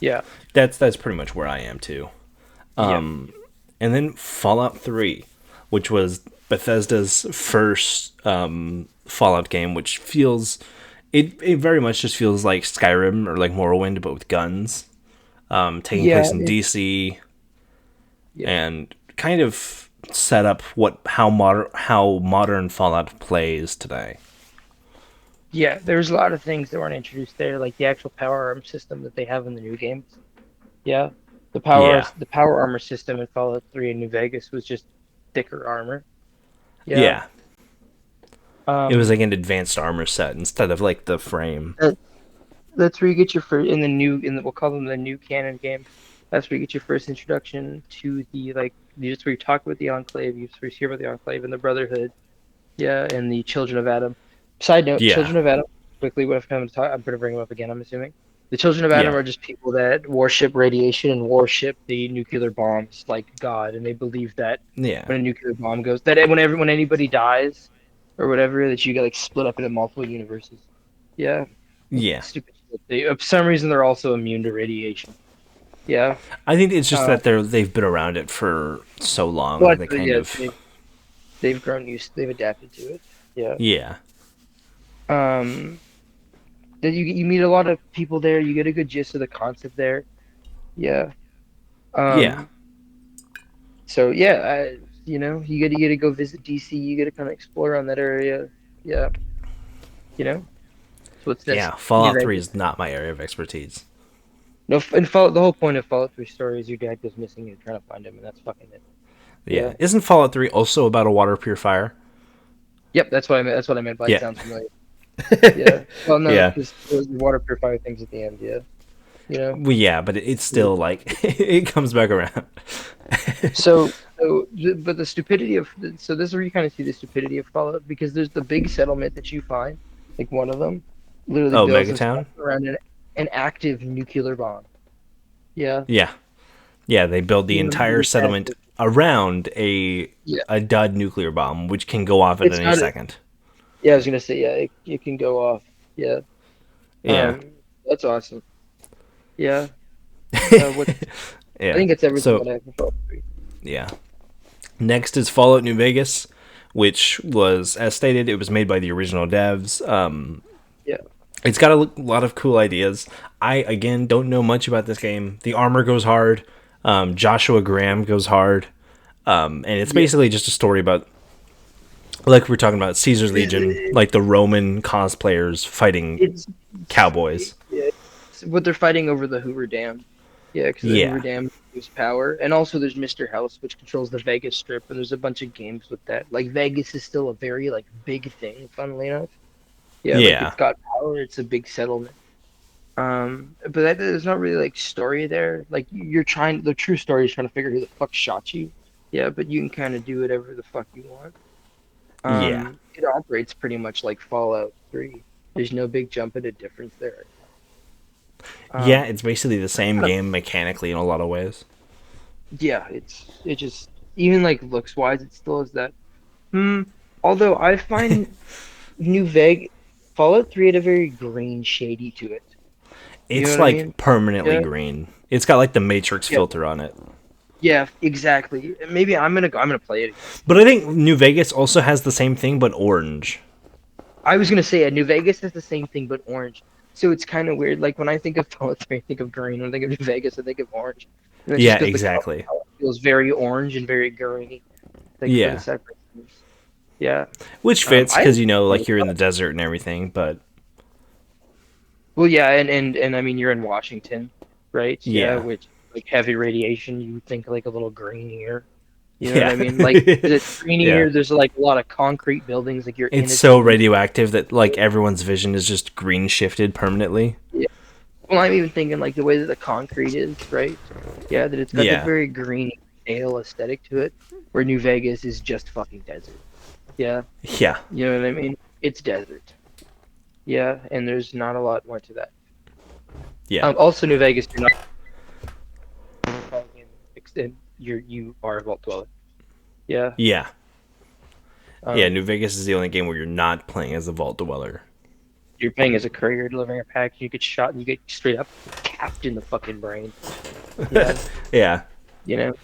Yeah. That's pretty much where I am too. Yeah. And then Fallout 3, which was Bethesda's first Fallout game, which feels it very much just feels like Skyrim or like Morrowind, but with guns. Taking Yeah. place in DC Yeah. and kind of set up how modern Fallout plays today. Yeah. There's a lot of things that weren't introduced there, like the actual power arm system that they have in the new games. Yeah. Yeah. The power armor system in Fallout 3 in New Vegas was just thicker armor. Yeah. Yeah. It was Um, like an advanced armor set instead of like the frame. that, that's where you get your first we'll call them the new canon games. That's where you get your first introduction to the like just where you talk about the Enclave, you first hear about the Enclave and the Brotherhood, yeah, and the Children of Adam. Side note, Yeah. Children of Adam, quickly, what if I'm going to talk, I'm going to bring them up again, I'm assuming. The Children of Adam Yeah. are just people that worship radiation and worship the nuclear bombs like God, and they believe that Yeah. when a nuclear bomb goes, that when anybody dies or whatever, that you get like split up into multiple universes. Yeah, Yeah. stupid shit. For some reason, they're also immune to radiation. Yeah. I think it's just Uh, that they've been around it for so long. but They kind yeah, of they've grown used, they've adapted to it. Yeah. yeah, Um, then you meet a lot of people there. You get a good gist of the concept there. Yeah. yeah, Um, so yeah, you get to go visit DC. You get to kind of explore around that area. Yeah. So what's next? yeah. New Fallout 3 Vegas. is not my area of expertise. No, and Fallout. The whole point of Fallout 3 story is your dad goes missing and you're trying to find him, and that's fucking it. Yeah, Yeah. isn't Fallout 3 also about a water purifier? Yep. That's what I meant. That's what I meant by it Yeah, sounds familiar. Yeah. Well, no, yeah. because it was the water purifier things at the end. Yeah. You know. Well, yeah, but it's still like it comes back around. But the stupidity of so this is where you kind of see the stupidity of Fallout because there's the big settlement that you find, like one of them, literally Oh, builds themselves Megatown. around an active nuclear bomb. Yeah, Yeah, yeah. They build the even entire really settlement active. around Yeah, a dud nuclear bomb, which can go off at it's any not. second. Yeah, I was gonna say yeah, it can go off. Yeah, Yeah, that's awesome. Yeah, what I yeah. think it's everything So that I have for Fallout 3. yeah. Next is Fallout New Vegas, which was, as stated, it was made by the original devs. Yeah, It's got a lot of cool ideas. I again don't know much about this game. The armor goes hard. Joshua Graham goes hard, and it's yeah. basically just a story about, like we are talking about, Caesar's Legion, like the Roman cosplayers fighting It's cowboys. yeah, but they're fighting over the Hoover Dam. Yeah, because the Hoover Yeah, Dam gives power, and also there's Mr. House, which controls the Vegas Strip, and there's a bunch of games with that. Like Vegas is still a very like big thing, funnily enough. Yeah, like yeah, it's got power, it's a big settlement. But there's not really like story there. Like you're trying, the true story is trying to figure who the fuck shot you. Yeah, but you can kind of do whatever the fuck you want. yeah, It operates pretty much like Fallout 3. There's no big jump at a difference there. yeah. Um, It's basically the same kind of game mechanically in a lot of ways. yeah, it just even like looks wise, it still has that. Hmm. Although I find New Vegas Fallout 3 had a very green shady to it. You know It's what I like mean? permanently Yeah. green. It's got like the Matrix Yeah. filter on it. Yeah, exactly. Maybe I'm gonna play it again. But I think New Vegas also has the same thing, but orange. I was gonna say New Vegas has the same thing but orange. So it's kind of weird. Like when I think of Fallout 3, I think of green. When I think of New Vegas, I think of orange. And it's just Yeah, because the color exactly. palette feels very orange and very greeny, like for the Yeah, separate things. Yeah. which fits I because like you're in the desert and everything. But Well, yeah, and I mean you're in Washington, right? Yeah, yeah, which like heavy radiation, you would think like a little green here. You know what yeah, I mean? Like the green yeah. here, there's like a lot of concrete buildings, like you're in It's a so city. radioactive that like everyone's vision is just green shifted permanently. Yeah. Well, I'm even thinking like the way that the concrete is, right? Yeah, that it's got that Yeah, very green, pale aesthetic to it, where New Vegas is just fucking desert. Yeah, yeah, you know what I mean? It's desert. Yeah, and there's not a lot more to that. yeah, Also, New Vegas, you're not extend. You are a vault dweller. Yeah. yeah, yeah. Um, New Vegas is the only game where you're not playing as a vault dweller. you're paying as a courier delivering a package. You get shot and you get straight up capped in the fucking brain. Yeah, Yeah, you know.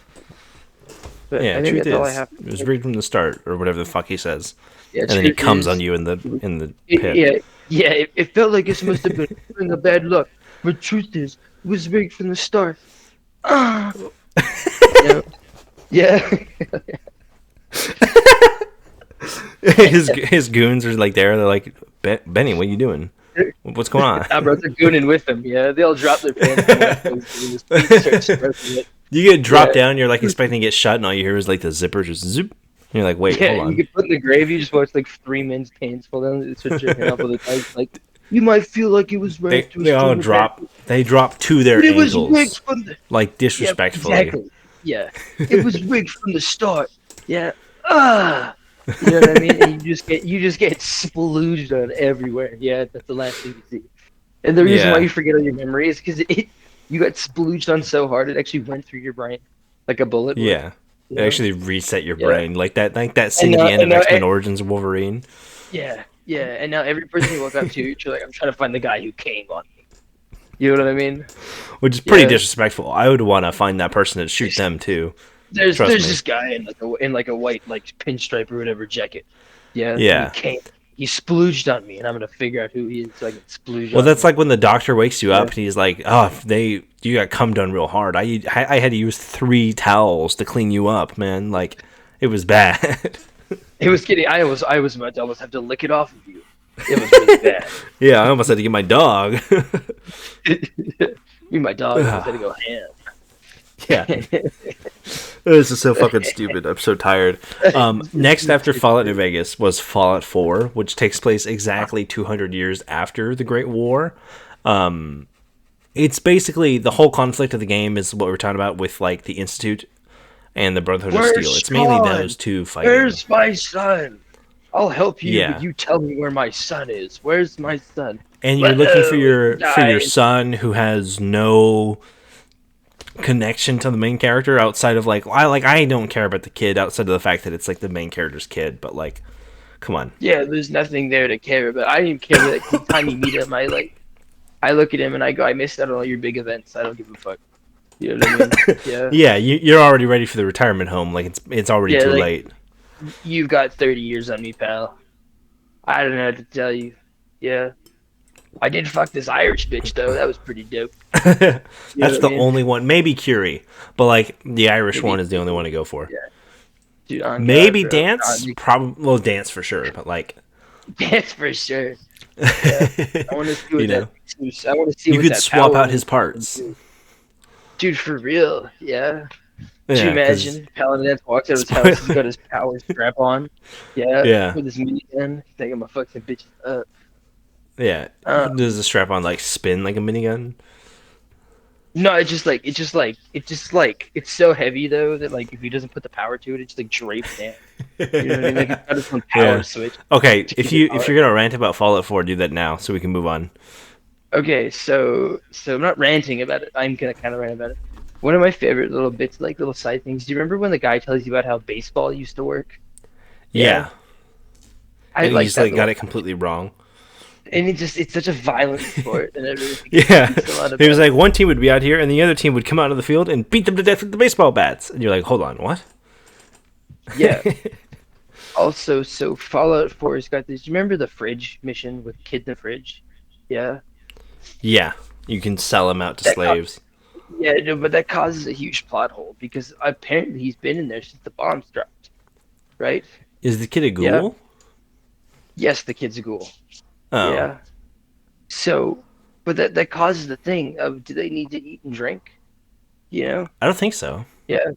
But yeah. I think Truth that's all I is, have. it was rigged from the start, or whatever the fuck he says, Yeah, and then he truth comes on is, you in the pit. yeah, yeah. It felt like it must have been a bad luck, but truth is, it was rigged from the start. Ah, you know. Yeah, His goons are like there. They're like, Benny, what are you doing? What's going on? our brothers are gooning with him. Yeah, they all drop their pants and let those dudes start stroking it. You get dropped Yeah, down. You're like expecting to get shot, and all you hear is like the zipper just zoop. And you're like, wait, yeah. hold You on. get put in the grave. You just watch like 3 men's pants fall down. It's such a up with the guys like. You might feel like it was They rigged. It was they all from the back, drop. They drop to their but it was rigged ankles, from the. like Yeah, disrespectfully. exactly. Yeah, it was rigged from the start. Yeah. Ah. You know what I mean? And you just get splooged on everywhere. Yeah, that's the last thing you see. And the reason why Yeah, you forget all your memory is because it you got splooged on so hard it actually went through your brain like a bullet would. yeah. You It know? actually reset your Yeah. brain, like that And scene at now the end and of now X Men Origins Wolverine. yeah, yeah. And now every person you walk up to, you're like, I'm trying to find the guy who came on me. You know what I mean? Which is pretty Yeah. disrespectful. I would want to find that person and shoot them too. Trust There's me. this guy in like a white like pinstripe or whatever jacket. Yeah, and he Yeah. came. He splooged on me, and I'm gonna figure out who he is so I can splooge Well, on that's him. like when the doctor wakes you up Yeah. and he's like, "Oh, if you got cum done real hard. I had to use 3 towels to clean you up, man. Like, it was bad." It was kidding. I was about to almost have to lick it off of you. It was really bad. Yeah, I almost had to get my dog. Me and my dog almost had to go Yeah, ham. this is so fucking stupid. I'm so tired. Next after Fallout New Vegas was Fallout 4, which takes place exactly 200 years after the Great War. It's basically the whole conflict of the game is what we're talking about with like the Institute and the Brotherhood of Steel. Where's It's mainly Sean? those two fighting. Where's my son? I'll help you, but Yeah, you tell me where my son is. Where's my son? and you're looking for Whoa, he your died. son who has no connection to the main character outside of I don't care about the kid outside of the fact that it's like the main character's kid, but like, come on. Yeah, there's nothing there to care about. I didn't care about the time you meet him. I look at him and I go, I missed out on all your big events. I don't give a fuck. You know what I mean? Yeah. Yeah, you're already ready for the retirement home. Like it's already Yeah, too like late. you've got 30 years on me, pal. I don't know what to tell you. Yeah. I did fuck this Irish bitch though. That was pretty dope. You know That's what I the mean? only one. Maybe Curie, but like the Irish one Maybe. is the only one to go for. Yeah. Dude, on God, Maybe bro. dance, probably. Well, dance for sure, but like, That's for sure. Yeah. I want to see you what know, I want to see you what could that swap power out is. his parts. Dude, for real. Yeah. Could you Yeah, because imagine? Paladin walks out of his house, he's got his power strap on. Yeah. yeah, With his minigun. Think I'm gonna fuck some bitches up. yeah. Uh, Does the strap on like spin like a minigun? no, it's so heavy though that like if he doesn't put the power to it, it just like drapes down. You know what I mean? Like it's got its own power Yeah. switch Okay, to if keep it if powered. you're gonna rant about Fallout 4, do that now so we can move on. Okay, so I'm not ranting about it. I'm gonna kind of rant about it. One of my favorite little bits, like little side things. Do you remember when the guy tells you about how baseball used to work? Yeah, Yeah, I and he like just that like got little, it completely wrong. and it's such a violent sport, and I really think it Yeah, speaks a lot he was about. like one team would be out here, and the other team would come out of the field and beat them to death with the baseball bats. And you're like, hold on, what? Yeah. Also, so Fallout 4 has got this. Do you remember the fridge mission with Kid in the Fridge? Yeah. Yeah, you can sell them out to That co- slaves. yeah, no, but that causes a huge plot hole because apparently he's been in there since the bombs dropped, right? Is the kid a Yeah. ghoul? Yes, the kid's a ghoul. Oh, Yeah. So, but that causes the thing of do they need to eat and drink? You know? I don't think so. Yeah.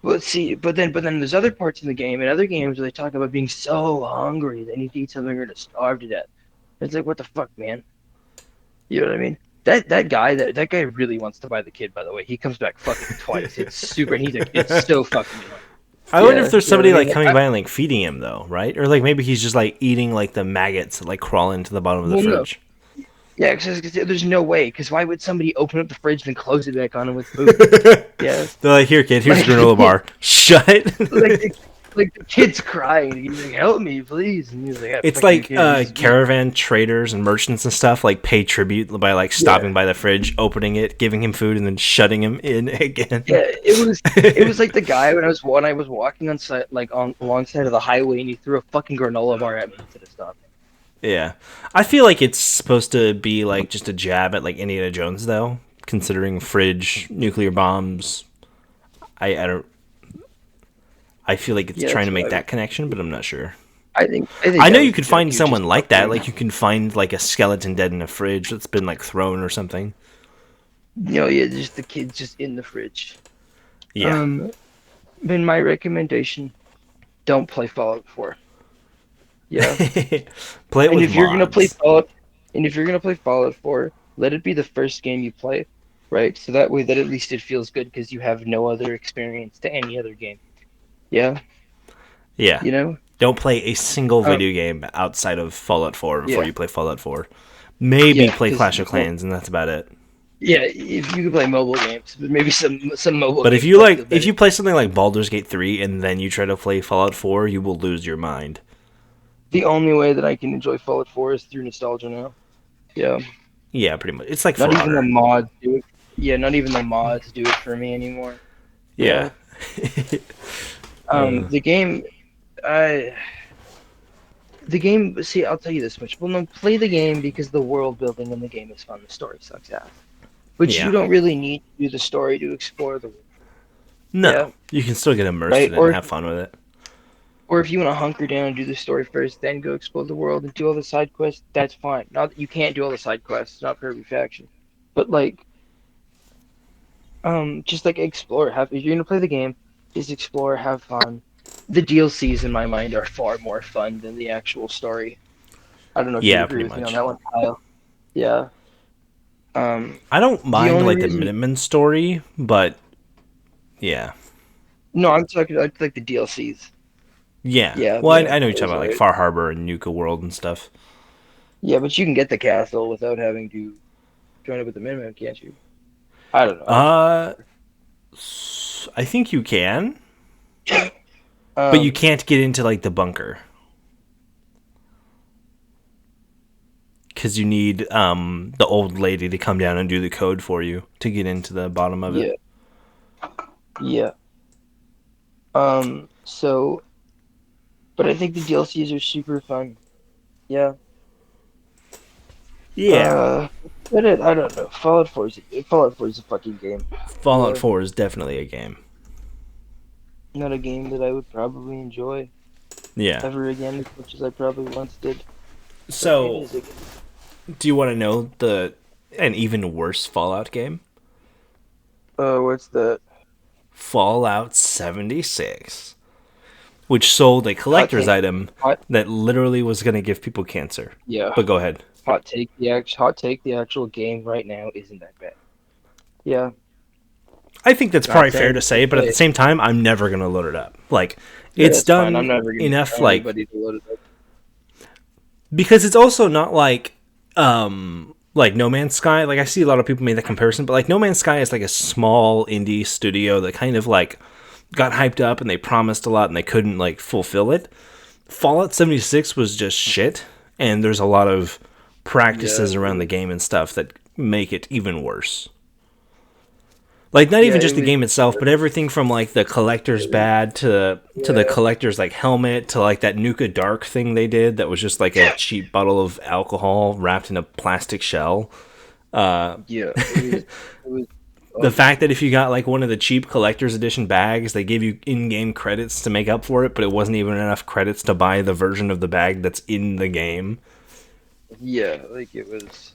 Well, see, but then there's other parts in the game and other games where they talk about being so hungry they need to eat something or to starve to death. It's like what the fuck, man? You know what I mean? That guy really wants to buy the kid. By the way, he comes back fucking twice. It's super. And it's so fucking annoying. I wonder if Yeah, there's you know what somebody I mean. like coming by and like feeding him though, right? Or like maybe he's just like eating like the maggots that like crawl into the bottom of the Well, no, fridge. yeah, because there's no way. Because why would somebody open up the fridge and close it back on him with food? Yeah, They're like, here, kid, here's a like granola bar. Shut. like like the kid's crying. He's like, "Help me, please!" And he's like, "Ah, It's fuck you, like kid. This is me." caravan traders and merchants and stuff like pay tribute by like Yeah, stopping by the fridge, opening it, giving him food, and then shutting him in again. yeah. It was like the guy when I was walking on side like on alongside of the highway and he threw a fucking granola bar at me instead of stopping. Yeah, I feel like it's supposed to be like just a jab at like Indiana Jones though, considering fridge, nuclear bombs. I don't. I feel like it's Yeah, trying that's to what make that connection, but I'm not sure. I think I know that you was a could joke. find He was someone just like that. fucking. Like you can find like a skeleton dead in a fridge that's been like thrown or something. Yeah, just the kid's just in the fridge. Yeah. Um, then my recommendation: don't play Fallout 4. Yeah. Play it And with if you're gonna play mods. Fallout, and if you're gonna play Fallout 4, let it be the first game you play, right? So that way, that at least it feels good because you have no other experience to any other game. Yeah, Yeah. you know. Don't play a single Um, video game outside of Fallout 4 before yeah, you play Fallout 4. Maybe yeah, play because Clash of Clans, and that's about it. yeah, if you could play mobile games, but maybe some mobile But games might feel if better. you play something like Baldur's Gate 3 and then you try to play Fallout 4, you will lose your mind. The only way that I can enjoy Fallout 4 is through nostalgia now. Yeah, Yeah, pretty much. It's like For Not even the Honor. mods do it. Yeah, not even the mods do it for me anymore. Yeah. Yeah. The game, I the game. See, I'll tell you this much. Well, no, play the game because the world building in the game is fun. The story sucks ass, but you Yeah. don't really need to do the story to explore the world. No, Yeah, you can still get immersed right. in it and have fun with it. Or if you want to hunker down and do the story first, then go explore the world and do all the side quests, that's fine. Not that you can't do all the side quests, not for every faction. But like, just like explore. Have if you're gonna play the game, just explore, have fun. The DLCs in my mind are far more fun than the actual story. I don't know if you'd Yeah, agree pretty with me on much. that one, Kyle. Yeah. Um, I don't the mind only like the reason, Minutemen story, but yeah. no, I'm talking like the DLCs. Yeah. Yeah, Well, yeah, I know you're talking those about like are. Far Harbor and Nuka World and stuff. Yeah, but you can get the castle without having to join up with the minimum, can't you? I don't know. I just Uh, I think you can, but you um can't get into like the bunker because you need the old lady to come down and do the code for you to get into the bottom of it. yeah, yeah. So but I think the DLCs are super fun. Yeah. Yeah. But I don't know. Fallout 4 is a fucking game. Fallout Yeah. 4 is definitely a game. Not a game that I would probably enjoy Yeah. ever again as much as I probably once did. But it So, is a game. do you want to know the an even worse Fallout game? What's that? Fallout 76, which sold a Hot collector's take. item Hot that literally was going to give people cancer. yeah. But go ahead. Hot take the actual game right now isn't that bad. Yeah. I think that's Not probably fair saying to you should say, but at play the it. same time, I'm never going to load it up. Like, Yeah, it's that's fine. I'm done never gonna enough, tell like, anybody to load it up. because it's also not like No Man's Sky. Like, I see a lot of people make that comparison, but like No Man's Sky is like a small indie studio that kind of like got hyped up and they promised a lot and they couldn't like fulfill it. Fallout 76 was just shit, and there's a lot of Yeah, practices around the game and stuff that make it even worse. Like not yeah, even it just the was. game itself, but everything from like the collector's bad to the Yeah, collector's like helmet to like that Nuka Dark thing they did that was just like a cheap bottle of alcohol wrapped in a plastic shell. yeah, it was The ugly. fact that if you got like one of the cheap collector's edition bags, they gave you in-game credits to make up for it, but it wasn't even enough credits to buy the version of the bag that's in the game. Yeah, like it was.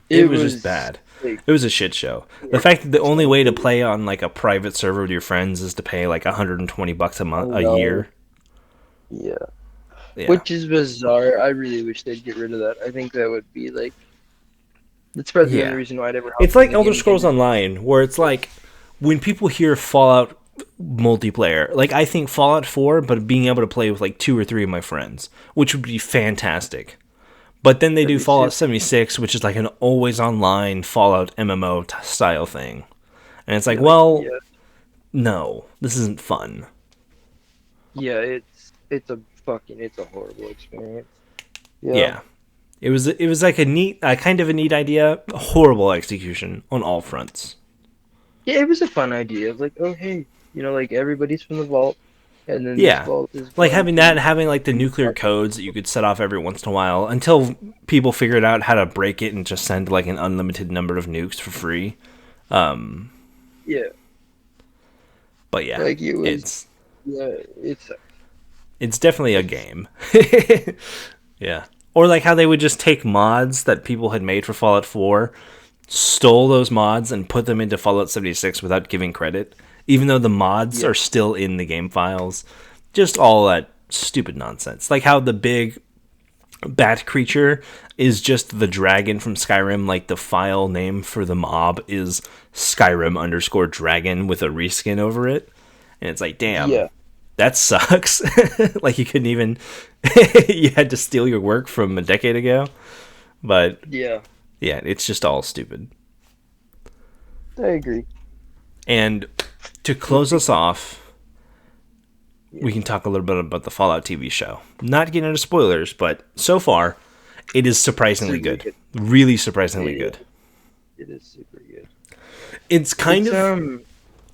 It It was just was bad. like It was a shit show. The yeah, fact that the only way to something. play on like a private server with your friends is to pay like $120 a I month a know. year. Yeah, Yeah. which is bizarre. I really wish they'd get rid of that. I think that would be like that's probably the only Yeah. reason why I'd ever hop It's into like the Elder game again. Scrolls Online, where it's like when people hear Fallout multiplayer, like I think Fallout 4, but being able to play with like two or three of my friends, which would be fantastic. But then they That'd do be super. Fallout 76, which is like an always online Fallout MMO style thing. And it's like, Yeah, like well, yeah, no, this isn't fun. yeah. It's a horrible experience. Yeah. Yeah. It was like a kind of a neat idea, horrible execution on all fronts. Yeah, it was a fun idea. Like, oh hey, like everybody's from the vault, and then this Yeah. vault is Like going having that, to having like the be nuclear fun. codes that you could set off every once in a while until people figured out how to break it and just send like an unlimited number of nukes for free. Yeah, But yeah, like it was. it's Yeah, it's definitely a game. Yeah. Or like how they would just take mods that people had made for Fallout 4, stole those mods and put them into Fallout 76 without giving credit, even though the mods yeah, are still in the game files. Just all that stupid nonsense. Like how the big bat creature is just the dragon from Skyrim, like the file name for the mob is Skyrim underscore dragon with a reskin over it. And it's like, damn, yeah, that sucks. Like you couldn't even you had to steal your work from a decade ago. But yeah. yeah, it's just all stupid. I agree. And to close us off, Yeah, we can talk a little bit about the Fallout TV show. Not getting into spoilers, but so far, it is surprisingly Super good. good. Really surprisingly Yeah, good. it is super good. It's kind It's of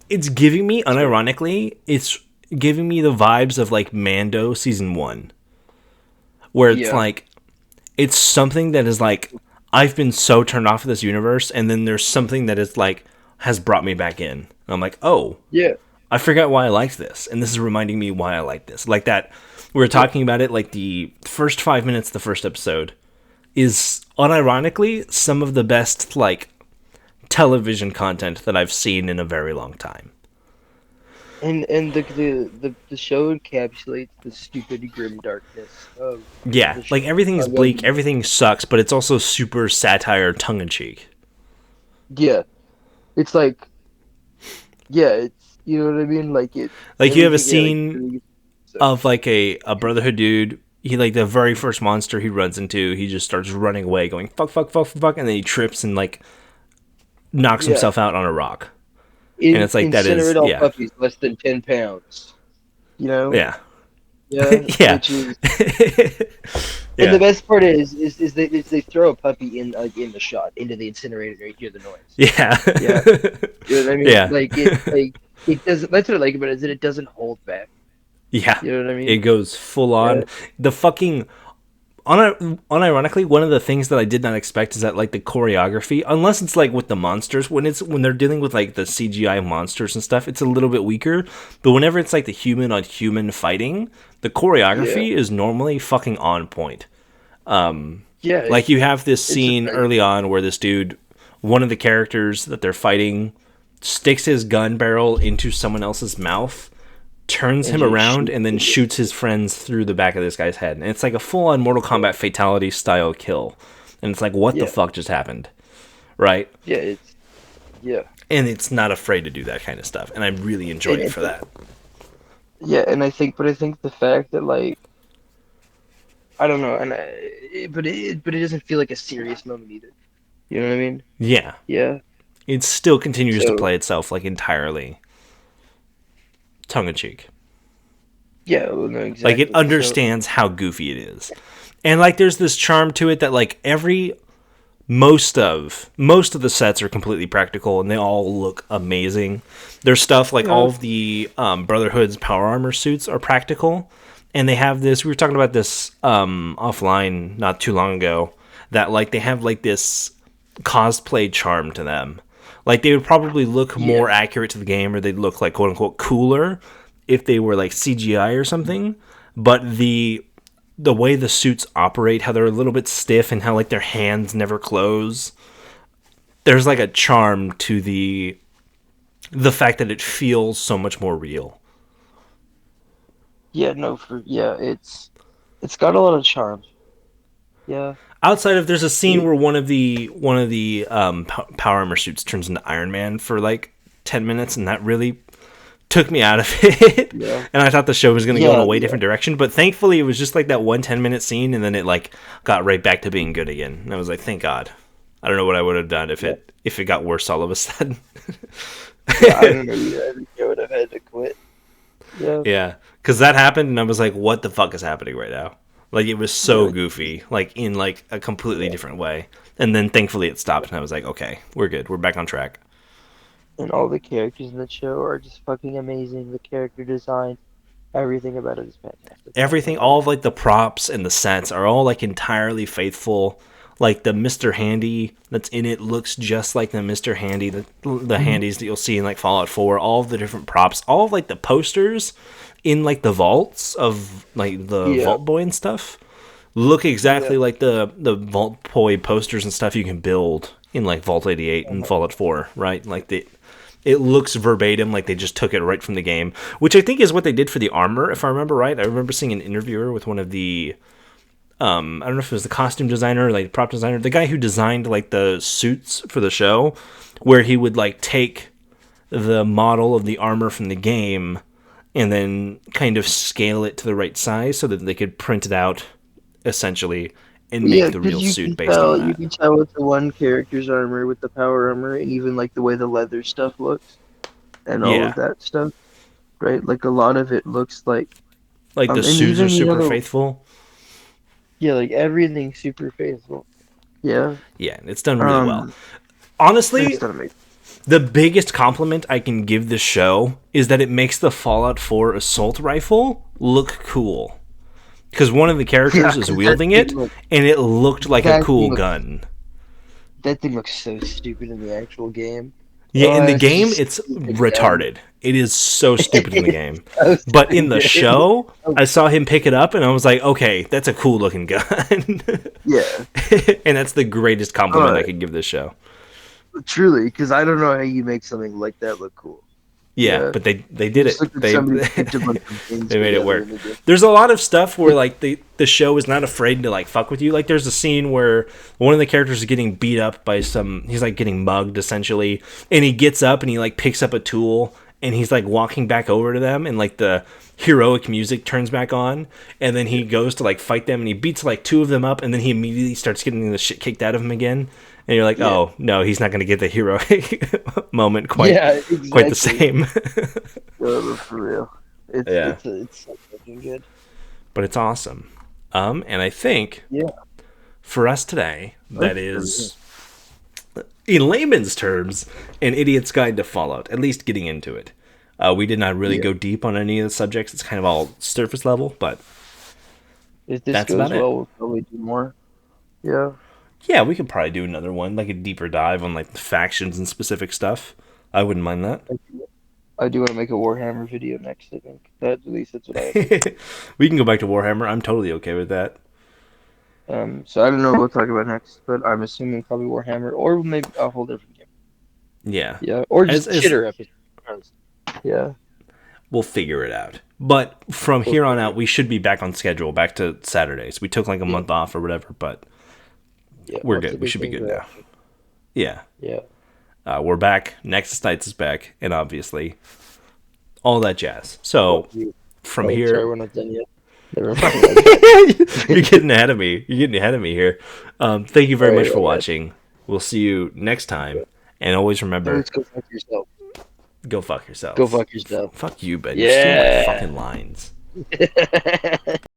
it's giving me sorry. unironically, it's giving me the vibes of like Mando season 1, where it's Yeah, like it's something that is like I've been so turned off of this universe, and then there's something that is like has brought me back in. And I'm like, oh, yeah, I forgot why I liked this, and this is reminding me why I like this. Like that, we were yeah. talking about it. Like the first 5 minutes of the first episode is unironically some of the best like television content that I've seen in a very long time. And the show encapsulates the stupid grim darkness of Yeah, the like show. everything's I love bleak, it. everything sucks, but it's also super satire, tongue in cheek. Yeah, it's like yeah, it's you know what I mean. Like it Like you have a everything. Yeah, like scene really, so of like a Brotherhood dude. He like the very first monster he runs into, he just starts running away, going fuck, fuck, fuck, fuck, fuck, and then he trips and like knocks yeah. himself out on a rock. And it's like that is Incinerate all yeah, puppies less than 10 pounds. You know, yeah, yeah, yeah, which is and the yeah, best part is they throw a puppy in like in the shot into the incinerator and you hear the noise. yeah, Yeah, you know what I mean. yeah, Like it doesn't. That's what I like about it is that it doesn't hold back. yeah. You know what I It mean? goes full Yeah, on. The fucking unironically, one of the things that I did not expect is that like the choreography, unless it's like with the monsters, when they're dealing with like the CGI monsters and stuff, it's a little bit weaker. But whenever it's like the human on human fighting, the yeah, choreography is normally fucking on point. yeah. Like you have this It's scene early on where this dude, one of the characters that they're fighting, sticks his gun barrel into someone else's mouth, turns and him just around, shoot. and then shoots his friends through the back of this guy's head. And it's like a full on Mortal Kombat fatality style kill. And it's like, what the Yeah, fuck just happened? Right? yeah. It's yeah, And it's not afraid to do that kind of stuff. And I really enjoy and it for that. yeah, and I think the fact that like I don't know, and but it doesn't feel like a serious moment either. You know what I mean? Yeah. Yeah. It still continues to So play itself like entirely tongue in cheek. yeah, well, no, Like it exactly. So understands how goofy it is. And like there's this charm to it that like every most of the sets are completely practical and they all look amazing. There's stuff like yeah, all of the Brotherhood's power armor suits are practical, and they have this. We were talking about this offline not too long ago. That like they have like this cosplay charm to them. Like they would probably look yeah, more accurate to the game, or they'd look like quote unquote cooler if they were like CGI or something. But the way the suits operate, how they're a little bit stiff and how like their hands never close. There's like a charm to the fact that it feels so much more real. yeah. No, for yeah, it's got a lot of charm. Yeah, Outside of there's a scene it, where one of the power armor suits turns into Iron Man for like 10 minutes, and that really took me out of it. yeah, And I thought the show was going to go in a yeah, way yeah, different direction, but thankfully it was just like that one 10-minute scene, and then it like got right back to being good again. And I was like, thank God. I don't know what I would have done yeah, if it got worse all of a sudden. yeah. I don't know either. I think I would have had to quit. Yeah, Yeah, because that happened, and I was like, "What the fuck is happening right now?" Like it was yeah, so goofy, like in like a completely yeah. different way. And then thankfully it stopped, and I was like, "Okay, we're good. We're back on track." And all the characters in the show are just fucking amazing. The character design, everything about it is fantastic. I Everything, love all it. of like the props and the sets are all like entirely faithful. Like the Mr. Handy that's in it looks just like the Mr. Handy, the handies that you'll see in like Fallout 4. All of the different props, all of like the posters in like the vaults of like the Yeah, Vault Boy and stuff look yeah, exactly like the Vault Boy posters and stuff you can build in like Vault 88 and uh-huh. Fallout 4, right? Like it looks verbatim like they just took it right from the game, which I think is what they did for the armor, if I remember right. I remember seeing an interviewer with one of the I don't know if it was the costume designer, like prop designer, the guy who designed like the suits for the show, where he would like take the model of the armor from the game and then kind of scale it to the right size so that they could print it out essentially and Yeah, make the because real suit based on you that. can tell with the one character's armor with the power armor, and even like the way the leather stuff looks and all of Yeah. that stuff, right? Like a lot of it looks like, Like the and suits are even super faithful. Yeah, like everything's super faithful. Yeah. Yeah, it's done really well. Um, it's Honestly, done amazing. the biggest compliment I can give this show is that it makes the Fallout 4 assault rifle look cool. Because one of the Yeah, characters is because that wielding thing it, looks and it looked like a that thing cool looks gun. that thing looks so stupid in the actual game. Yeah, in Oh, the it's such a game, it's stupid gun. retarded. It is so stupid in the It's game. so But in the stupid. show, Oh, I saw him pick it up, and I was like, okay, that's a cool looking gun. yeah. And that's the greatest compliment I Uh, could give this show. Truly, because I don't know how you make something like that look cool. Yeah, Yeah. but they You did just it. look at They somebody they picked a bunch of things made it together work. and they did. There's a lot of stuff where like the show is not afraid to like fuck with you. Like there's a scene where one of the characters is getting beat up by he's like getting mugged essentially, and he gets up and he like picks up a tool and he's like walking back over to them and like the heroic music turns back on and then he goes to like fight them and he beats like two of them up and then he immediately starts getting the shit kicked out of him again. And you're like, Yeah. oh no, he's not going to get the heroic moment Yeah, quite the exactly. same. For real. Yeah, It's so fucking good. but it's awesome. And I think Yeah. for us today, that That's pretty good. is, in layman's terms, an idiot's guide to Fallout. At least getting into it. We did not really Yeah. go deep on any of the subjects. It's kind of all surface level, but If this that's goes about it. well, we'll probably do more. Yeah. Yeah, we could probably do another one, like a deeper dive on like the factions and specific stuff. I wouldn't mind that. I do want to make a Warhammer video next, I think. At least that's what I have thinking. We can go back to Warhammer. I'm totally okay with that. So I don't know what we'll talk about next, but I'm assuming probably Warhammer or maybe a whole different game. Yeah, Yeah. Or as just shitter episodes. Yeah. we'll figure it out. But from We'll here on figure out, it. we should be back on schedule, back to Saturdays. We took like a Yeah. month off or whatever, but Yeah. we're Once good. We should be everything's good right. now. Yeah, Yeah. we're back. Nexus Knights is back, and obviously all that jazz. So from Oh, sorry, here, we're not done yet. Never mind. you're getting ahead of me. You're getting ahead of me here. Thank you All very much right, for all right. watching. We'll see you next time, and always remember, Let's go fuck yourself. go fuck Go yourselves. fuck yourself. Fuck you, Ben. You're stealing my Yeah. fucking lines.